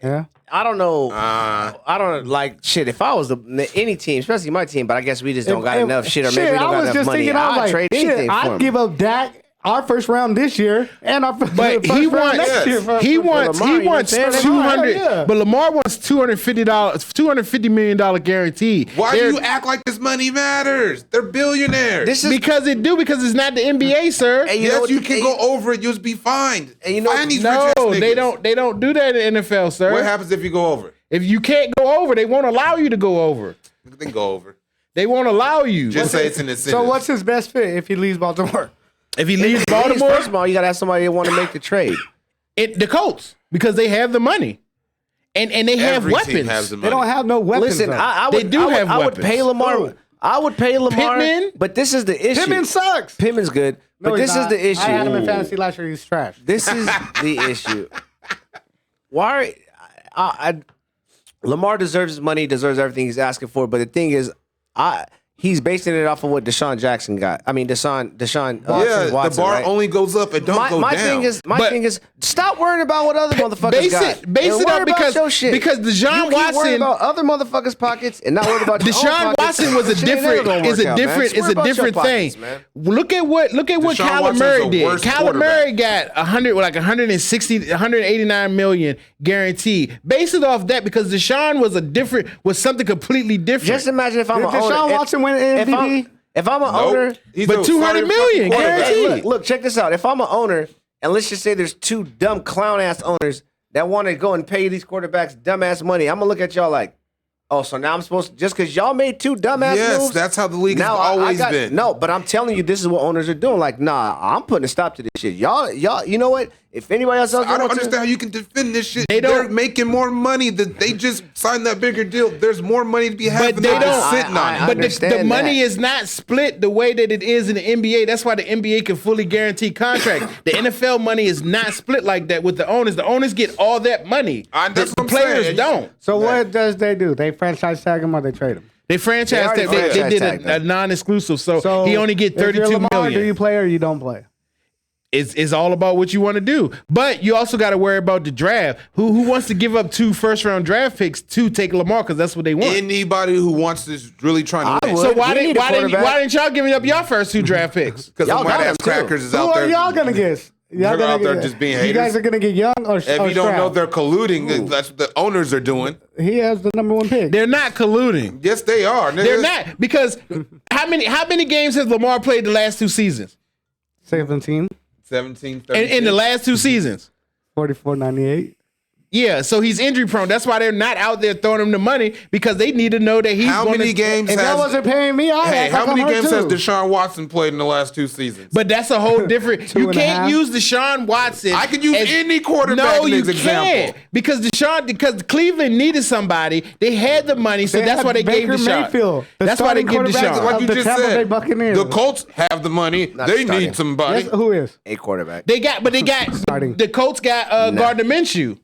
Speaker 4: Yeah.
Speaker 2: I don't know.
Speaker 3: Uh,
Speaker 2: I don't like shit. If I was any team, especially my team, but I guess we just don't got
Speaker 4: If-
Speaker 2: enough shit, or
Speaker 4: shit,
Speaker 2: maybe we
Speaker 4: I
Speaker 2: don't got
Speaker 4: was
Speaker 2: enough
Speaker 4: just
Speaker 2: money.
Speaker 4: thinking, I was
Speaker 2: I'd
Speaker 4: like,
Speaker 2: trade
Speaker 4: shit,
Speaker 2: anything for
Speaker 4: I'd
Speaker 2: him.
Speaker 4: give up Dak our first round this year and our
Speaker 5: But
Speaker 4: first
Speaker 5: he
Speaker 4: round
Speaker 5: wants
Speaker 4: next year.
Speaker 5: he wants
Speaker 2: Lamar, you know what I'm
Speaker 5: 200.
Speaker 4: saying? Yeah.
Speaker 5: But Lamar wants $250 million guaranteed.
Speaker 3: why
Speaker 5: They're-
Speaker 3: do you act like this money matters? They're billionaires.
Speaker 2: This is
Speaker 5: Because it's not the NBA, sir.
Speaker 2: Hey, you know
Speaker 3: yes,
Speaker 2: what
Speaker 3: you
Speaker 2: the-
Speaker 3: can
Speaker 2: hey,
Speaker 3: go over it. You'll just be fined.
Speaker 2: And you know-
Speaker 3: Find these
Speaker 5: No,
Speaker 3: rich-ass
Speaker 5: they
Speaker 3: niggas.
Speaker 5: don't do that in the NFL, sir.
Speaker 3: What happens if you go over?
Speaker 5: If you can't go over, they won't allow you to go over.
Speaker 3: Then go over.
Speaker 5: They won't allow you.
Speaker 3: Just say it's an incentive.
Speaker 4: So what's his best fit if he leaves Baltimore?
Speaker 5: If he leaves
Speaker 2: Baltimore.
Speaker 5: Baltimore,
Speaker 2: First of all, you gotta have somebody that want to make the trade.
Speaker 5: the Colts, because they have the money. And they have
Speaker 3: Every team
Speaker 5: weapons.
Speaker 3: has the
Speaker 4: They
Speaker 3: money.
Speaker 4: don't have no weapons.
Speaker 2: Listen,
Speaker 4: though.
Speaker 2: I
Speaker 5: They
Speaker 2: would,
Speaker 5: do
Speaker 2: I would,
Speaker 5: have
Speaker 2: I would
Speaker 5: weapons.
Speaker 2: pay Lamar.
Speaker 4: Who?
Speaker 2: I would pay Lamar.
Speaker 5: Pittman?
Speaker 2: But this is the issue.
Speaker 4: Pittman sucks.
Speaker 2: Pittman's good,
Speaker 4: No,
Speaker 2: but
Speaker 4: he's
Speaker 2: this is
Speaker 4: not.
Speaker 2: the issue.
Speaker 4: I had him in fantasy last year. He's trash.
Speaker 2: This is the issue. Why? Lamar deserves his money, deserves everything he's asking for. But the thing is, he's basing it off of what Deshaun Jackson got. I mean, Deshaun
Speaker 3: Yeah,
Speaker 2: Watson,
Speaker 3: the bar
Speaker 2: right?
Speaker 3: only goes up and don't go
Speaker 2: my
Speaker 3: down.
Speaker 2: thing is, stop worrying about what other motherfuckers got.
Speaker 5: Base
Speaker 2: And
Speaker 5: it
Speaker 2: worry
Speaker 5: up
Speaker 2: about your shit.
Speaker 5: because
Speaker 2: You
Speaker 5: Deshaun
Speaker 2: keep worrying
Speaker 5: Watson.
Speaker 2: about other motherfuckers' pockets and not worried about your own
Speaker 5: Deshaun
Speaker 2: pockets.
Speaker 5: Watson was a
Speaker 2: Shit ain't never
Speaker 5: different
Speaker 2: gonna
Speaker 5: is
Speaker 2: work
Speaker 5: a
Speaker 2: out, man.
Speaker 5: different
Speaker 2: Just
Speaker 5: is
Speaker 2: worry
Speaker 5: a
Speaker 2: about your
Speaker 5: different
Speaker 2: pockets,
Speaker 5: thing.
Speaker 2: man.
Speaker 5: Look at what
Speaker 3: Deshaun
Speaker 5: Kyler
Speaker 3: Watson's
Speaker 5: Murray
Speaker 3: the
Speaker 5: did.
Speaker 3: worst
Speaker 5: Kyler
Speaker 3: quarterback.
Speaker 5: Murray got 189 million guaranteed. Base it off that because Deshaun was something completely different.
Speaker 2: Just imagine if I'm an
Speaker 4: Deshaun
Speaker 2: owner.
Speaker 4: Watson win MVP?
Speaker 2: If I'm an owner,
Speaker 3: He's
Speaker 5: But
Speaker 3: a
Speaker 5: 200
Speaker 3: starting
Speaker 5: million,
Speaker 3: fucking quarterback.
Speaker 5: guaranteed.
Speaker 2: look, check this out. If I'm an owner, and let's just say there's two dumb clown ass owners that want to go and pay these quarterbacks dumb ass money, I'm gonna look at y'all like, oh, so now I'm supposed to, just because y'all made two dumb ass
Speaker 3: Yes,
Speaker 2: moves.
Speaker 3: that's how the league has
Speaker 2: now
Speaker 3: always been.
Speaker 2: No, but I'm telling you, this is what owners are doing. Like, nah, I'm putting a stop to this shit. Y'all, you know what? If anybody else
Speaker 3: I don't
Speaker 2: wants to-
Speaker 3: understand how you can defend this shit.
Speaker 5: They don't-
Speaker 3: They're making more money. They just signed that bigger deal. There's more money to be had.
Speaker 5: But
Speaker 3: than
Speaker 5: they
Speaker 3: they're just
Speaker 5: don't.
Speaker 3: sitting on it.
Speaker 2: I
Speaker 5: But the
Speaker 2: understand
Speaker 5: money
Speaker 2: that.
Speaker 5: is not split the way that it is in the NBA. That's why the NBA can fully guarantee contracts. The NFL money is not split like that with the owners. The owners get all that money.
Speaker 3: That's
Speaker 5: The
Speaker 3: what I'm
Speaker 5: players
Speaker 3: saying.
Speaker 5: don't.
Speaker 4: So what does they do? They franchise tag him or they trade him?
Speaker 5: They franchise
Speaker 2: already
Speaker 5: that. They
Speaker 2: franchise
Speaker 5: did
Speaker 2: tagged
Speaker 5: a
Speaker 2: them.
Speaker 5: non-exclusive, so
Speaker 4: So
Speaker 5: he only get
Speaker 4: if you're
Speaker 5: 32
Speaker 4: Lamar,
Speaker 5: million.
Speaker 4: do you play or you don't play?
Speaker 5: It's all about what you want to do. But you also got to worry about the draft. Who wants to give up 2 first-round draft picks to take Lamar because that's what they want.
Speaker 3: Anybody who wants this really trying to win.
Speaker 2: would.
Speaker 5: So why
Speaker 2: We need a
Speaker 5: didn't
Speaker 2: quarterback.
Speaker 5: y'all give up your first 2 draft picks?
Speaker 3: Because the
Speaker 2: Y'all
Speaker 3: white
Speaker 2: got
Speaker 3: ass
Speaker 2: him, too.
Speaker 3: crackers is
Speaker 4: Who
Speaker 3: out
Speaker 4: are
Speaker 3: there.
Speaker 4: y'all gonna get?
Speaker 3: They're out there just being
Speaker 4: You guys
Speaker 3: haters.
Speaker 4: are gonna get Young or
Speaker 3: If you don't know
Speaker 4: Stroud?
Speaker 3: they're colluding, that's what the owners are doing.
Speaker 4: He has the number 1 pick.
Speaker 5: They're not colluding.
Speaker 3: Yes, they are.
Speaker 5: They're not because how many games has Lamar played the last 2 seasons?
Speaker 4: 17,
Speaker 3: 17,
Speaker 5: In the last 2 seasons.
Speaker 4: 44, 98.
Speaker 5: Yeah, so he's injury prone. That's why they're not out there throwing him the money because they need to know that he's
Speaker 3: How
Speaker 5: going
Speaker 3: many games
Speaker 4: If y'all
Speaker 3: has
Speaker 4: wasn't paying me, I'd
Speaker 3: Hey,
Speaker 4: act
Speaker 3: how
Speaker 4: like I'm
Speaker 3: many
Speaker 4: hurt
Speaker 3: games has
Speaker 4: too.
Speaker 3: Deshaun Watson played in the last 2 seasons?
Speaker 5: But that's a whole different.
Speaker 4: Two
Speaker 5: You
Speaker 4: and a
Speaker 5: can't
Speaker 4: half.
Speaker 5: use Deshaun Watson.
Speaker 3: I could use
Speaker 5: as-
Speaker 3: any quarterback
Speaker 5: No,
Speaker 3: in
Speaker 5: you
Speaker 3: this
Speaker 5: can't
Speaker 3: example.
Speaker 5: because Cleveland needed somebody. They had the money, so
Speaker 4: They
Speaker 5: that's
Speaker 4: had
Speaker 5: why they gave
Speaker 4: Baker
Speaker 5: Deshaun.
Speaker 4: Mayfield, the
Speaker 5: That's why they
Speaker 4: starting
Speaker 5: give
Speaker 4: quarterback
Speaker 5: Deshaun.
Speaker 3: Like you
Speaker 4: the
Speaker 3: just
Speaker 4: Tampa Bay
Speaker 3: said,
Speaker 4: Buccaneers.
Speaker 3: the Colts have the money.
Speaker 2: Not
Speaker 3: They
Speaker 2: starting.
Speaker 3: need somebody.
Speaker 4: Yes, who is?
Speaker 2: a quarterback.
Speaker 5: They got
Speaker 4: Starting.
Speaker 5: the Colts got Gardner Minshew.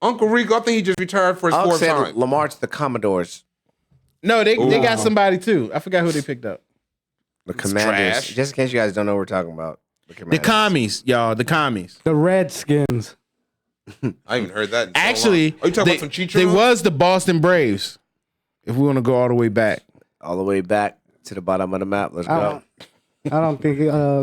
Speaker 3: Uncle Rico, I think he just retired for his
Speaker 2: I'll
Speaker 3: 4th
Speaker 2: say
Speaker 3: time.
Speaker 2: Lamar to the Commodores,
Speaker 5: No, they got somebody too. I forgot who they picked up.
Speaker 2: the Commanders.
Speaker 3: trash.
Speaker 2: Just in case you guys don't know what we're talking about.
Speaker 5: The
Speaker 2: Commanders.
Speaker 5: commies, y'all. The commies.
Speaker 4: The Redskins.
Speaker 3: I even heard that. In so
Speaker 5: Actually,
Speaker 3: long. Are you talking
Speaker 5: they,
Speaker 3: about some Cheech?
Speaker 5: they was the Boston Braves. If we want to go all the way back.
Speaker 2: all the way back to the bottom of the map. Let's
Speaker 4: I
Speaker 2: go.
Speaker 4: don't think.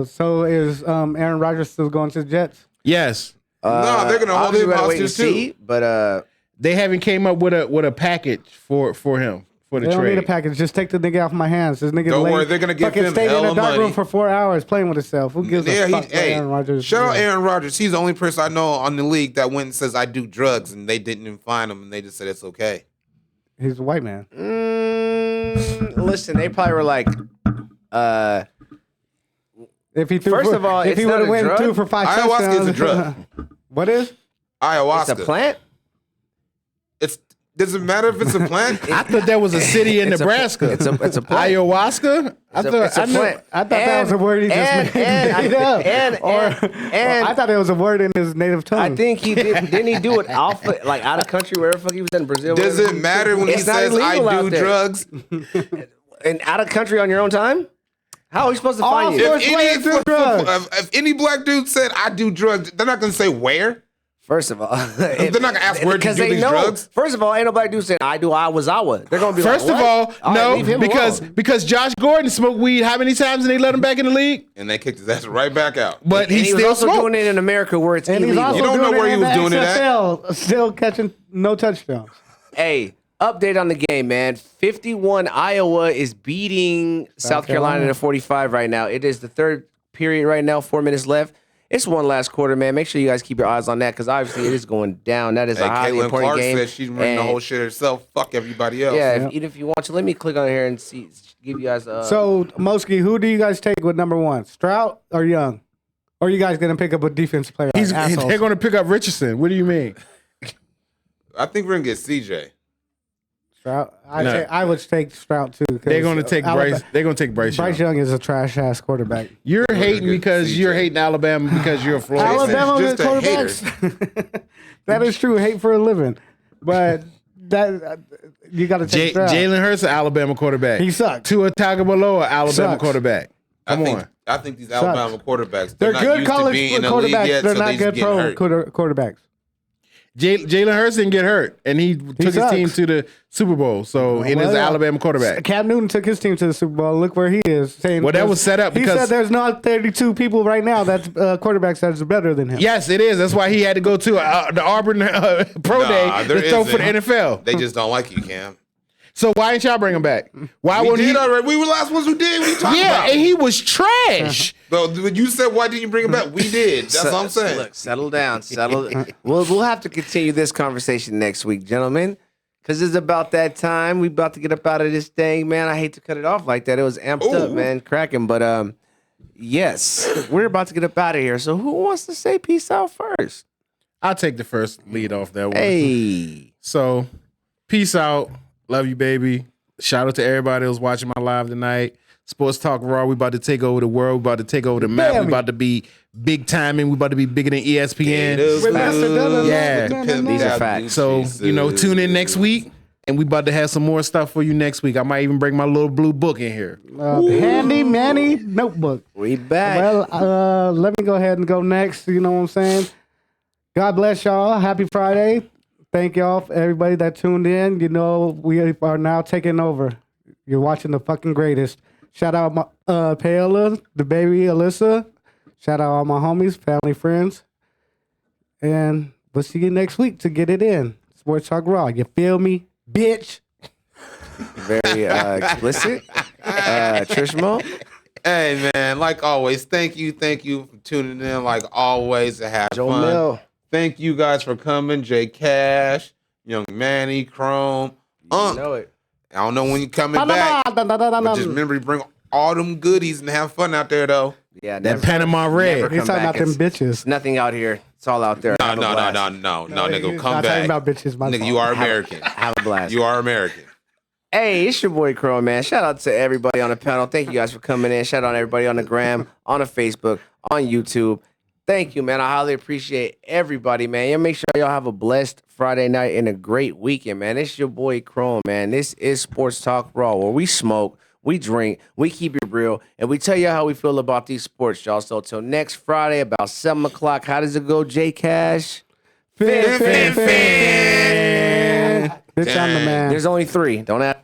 Speaker 4: So is Aaron Rodgers still going to the Jets?
Speaker 5: Yes.
Speaker 3: No, they're gonna hold
Speaker 2: obviously
Speaker 3: him
Speaker 2: we gotta wait and
Speaker 3: hostage too.
Speaker 2: see, but
Speaker 5: They haven't came up with a package for him for the
Speaker 4: They don't need a
Speaker 5: trade.
Speaker 4: package. Just take the nigga off my hands. This nigga
Speaker 3: Don't
Speaker 4: late,
Speaker 3: worry, they're gonna give
Speaker 4: fucking
Speaker 3: him
Speaker 4: stayed in
Speaker 3: hella
Speaker 4: a dark room
Speaker 3: money.
Speaker 4: for 4 hours playing with himself. Who gives a fuck?
Speaker 3: Hey,
Speaker 4: Aaron Rodgers.
Speaker 3: shout out Aaron Rodgers. He's the only person I know on the league that went and says I do drugs, and they didn't even find him, and they just said it's okay.
Speaker 4: He's a white man.
Speaker 2: listen, they probably were like,
Speaker 4: If he threw
Speaker 2: First
Speaker 4: for,
Speaker 2: of all,
Speaker 4: if
Speaker 2: it's
Speaker 4: he
Speaker 2: not
Speaker 4: would have
Speaker 2: a
Speaker 4: went
Speaker 2: drug.
Speaker 4: 2 for 5
Speaker 3: Ayahuasca
Speaker 4: touchdowns.
Speaker 3: is a drug.
Speaker 4: What is?
Speaker 3: Ayahuasca.
Speaker 2: it's a plant.
Speaker 3: It's doesn't matter if it's a plant.
Speaker 5: I thought that was a city in
Speaker 2: It's a-
Speaker 5: Nebraska.
Speaker 2: it's a plant.
Speaker 5: Ayahuasca.
Speaker 2: It's a plant.
Speaker 4: I thought that was a word he just made up.
Speaker 2: And
Speaker 4: I thought it was a word in his native tongue.
Speaker 2: I think he did. Didn't he do it alpha like out of country wherever the fuck he was in Brazil?
Speaker 3: Does
Speaker 2: whatever.
Speaker 3: it matter when he
Speaker 2: It's not
Speaker 3: says
Speaker 2: illegal
Speaker 3: I
Speaker 2: out
Speaker 3: do
Speaker 2: there.
Speaker 3: drugs?
Speaker 2: And out of country on your own time? How are we supposed to
Speaker 4: All
Speaker 2: find you?
Speaker 4: sports players do drugs.
Speaker 3: If any black dude said I do drugs, they're not gonna say where.
Speaker 2: First of all,
Speaker 3: They're not gonna ask where you
Speaker 2: because
Speaker 3: do
Speaker 2: they
Speaker 3: these
Speaker 2: know.
Speaker 3: drugs.
Speaker 2: First of all, ain't no black dude saying I do Awazawa. They're gonna be
Speaker 5: First
Speaker 2: like,
Speaker 5: of all,
Speaker 2: right,
Speaker 5: no,
Speaker 2: leave him alone.
Speaker 5: because Josh Gordon smoked weed how many times and they let him back in the league?
Speaker 3: And they kicked his ass right back out.
Speaker 5: But
Speaker 2: And
Speaker 5: he
Speaker 2: he was
Speaker 5: still
Speaker 2: also
Speaker 5: smoked.
Speaker 2: doing it in America where it's
Speaker 4: and he's
Speaker 2: illegal.
Speaker 4: also
Speaker 3: You don't know
Speaker 4: doing
Speaker 3: where
Speaker 4: it
Speaker 3: he
Speaker 4: in
Speaker 3: was
Speaker 4: the
Speaker 3: doing it at?
Speaker 4: XFL, still catching no touchdowns.
Speaker 2: Hey, update on the game, man. 51 Iowa is beating South Carolina to 45 right now. It is the third period right now, 4 minutes left. It's one last quarter, man. Make sure you guys keep your eyes on that because obviously it is going down. That is
Speaker 3: Hey,
Speaker 2: a highly
Speaker 3: Caitlin
Speaker 2: important
Speaker 3: Clark
Speaker 2: game.
Speaker 3: said she's running the
Speaker 2: And,
Speaker 3: whole shit herself. Fuck everybody else.
Speaker 2: Yeah, even if you want to, let me click on here and see, give you guys.
Speaker 4: So, Moski, who do you guys take with number 1? Stroud or Young? Or are you guys going to pick up a defense player? Assholes?
Speaker 5: They're going to pick up Richardson. What do you mean?
Speaker 3: I think we're gonna get CJ.
Speaker 4: Stroud?
Speaker 5: No.
Speaker 4: I would take Stroud too. 'cause
Speaker 5: They're going to take Bryce. They're going to take Bryce.
Speaker 4: Bryce
Speaker 5: Young.
Speaker 4: Young is a trash ass quarterback.
Speaker 5: You're hating
Speaker 3: get
Speaker 5: because
Speaker 3: CJ.
Speaker 5: you're hating Alabama because you're a Florida fan.
Speaker 4: Alabama
Speaker 3: just
Speaker 4: with
Speaker 3: a
Speaker 4: quarterbacks. That is true. Hate for a living, but that you got to take Stroud.
Speaker 5: Jalen Hurts, an Alabama quarterback.
Speaker 4: He sucks.
Speaker 5: Tua Tagovailoa, Alabama
Speaker 4: Sucks.
Speaker 5: quarterback. Come on.
Speaker 3: I think these Alabama quarterbacks,
Speaker 4: They're
Speaker 3: not
Speaker 4: good
Speaker 3: used to
Speaker 4: college
Speaker 3: being in the league
Speaker 4: quarterbacks.
Speaker 3: yet,
Speaker 4: They're
Speaker 3: so
Speaker 4: not
Speaker 3: they
Speaker 4: good
Speaker 3: just
Speaker 4: pro
Speaker 3: getting hurt.
Speaker 4: quarterbacks.
Speaker 5: Jalen Hurts didn't get hurt, and he took his
Speaker 4: sucks.
Speaker 5: team to the Super Bowl. So he is an
Speaker 4: yeah.
Speaker 5: Alabama quarterback.
Speaker 4: Cam Newton took his team to the Super Bowl. Look where he is. Saying
Speaker 5: Well, that was set up
Speaker 4: he
Speaker 5: because-
Speaker 4: said there's not 32 people right now that's quarterbacks that's better than him.
Speaker 5: Yes, it is. That's why he had to go to the Auburn Pro Day
Speaker 3: there
Speaker 5: to throw for the
Speaker 3: isn't.
Speaker 5: NFL.
Speaker 3: They just don't like you, Cam.
Speaker 5: So why ain't y'all bring him back? Why
Speaker 3: We
Speaker 5: wouldn't
Speaker 3: did
Speaker 5: he?
Speaker 3: already. We were the last ones who did. What you talking
Speaker 5: Yeah,
Speaker 3: about?
Speaker 5: and he was trash.
Speaker 3: But you said, why didn't you bring him back? We did. That's what I'm saying.
Speaker 2: Look, settle down. We'll have to continue this conversation next week, gentlemen. Because it's about that time. We about to get up out of this thing, man. I hate to cut it off like that. It was amped up,
Speaker 3: Ooh.
Speaker 2: man. Cracking. But yes, we're about to get up out of here. So who wants to say peace out first?
Speaker 5: I'll take the first lead off that one.
Speaker 2: Hey.
Speaker 5: So, peace out. Love you, baby. Shout out to everybody that was watching my live tonight. Sports Talk Raw. We about to take over the world. We about to take over the map.
Speaker 4: Damn
Speaker 5: We
Speaker 4: it.
Speaker 5: about to be big timing. We about to be bigger than ESPN.
Speaker 2: These are facts.
Speaker 5: So, tune in next week. And we about to have some more stuff for you next week. I might even bring my little blue book in here.
Speaker 4: Handy Manny notebook.
Speaker 2: We back.
Speaker 4: Well, let me go ahead and go next. You know what I'm saying? God bless y'all. Happy Friday. Thank y'all for everybody that tuned in. You know, we are now taking over. You're watching the fucking greatest. Shout out my Paola, the baby Alyssa. Shout out all my homies, family, friends. And we'll see you next week to get it in. Sports Talk Raw. You feel me, bitch?
Speaker 2: Very explicit. Trishmo.
Speaker 3: Hey, man, like always, thank you for tuning in. Like always, to have
Speaker 2: Joe
Speaker 3: fun.
Speaker 2: Mill.
Speaker 3: Thank you guys for coming. J Cash, Young Manny, Chrome.
Speaker 2: You know it.
Speaker 3: I don't know when you're coming back, but just remember to bring all them goodies and have fun out there, though.
Speaker 2: Yeah,
Speaker 5: That Panama Red.
Speaker 2: never
Speaker 4: He's
Speaker 2: come
Speaker 4: talking
Speaker 2: back.
Speaker 4: about them
Speaker 2: It's
Speaker 4: bitches.
Speaker 2: nothing out here. It's all out there.
Speaker 3: No,
Speaker 2: Have a
Speaker 3: no, no,
Speaker 2: blast.
Speaker 3: no, nigga,
Speaker 4: He's
Speaker 3: come
Speaker 4: not
Speaker 3: back.
Speaker 4: talking about bitches. My
Speaker 3: Nigga,
Speaker 4: fault.
Speaker 3: you are American.
Speaker 2: Have a blast.
Speaker 3: You are American.
Speaker 2: Hey, it's your boy Crow, man. Shout out to everybody on the panel. Thank you guys for coming in. Shout out to everybody on the gram, on the Facebook, on YouTube. Thank you, man. I highly appreciate everybody, man. Yeah, make sure y'all have a blessed Friday night and a great weekend, man. It's your boy Crow, man. This is Sports Talk Raw, where we smoke, we drink, we keep it real, and we tell you how we feel about these sports, y'all. So till next Friday, about 7 o'clock. How does it go, J Cash?
Speaker 4: Fin. Bitch, I'm the man.
Speaker 2: There's only 3. Don't ask.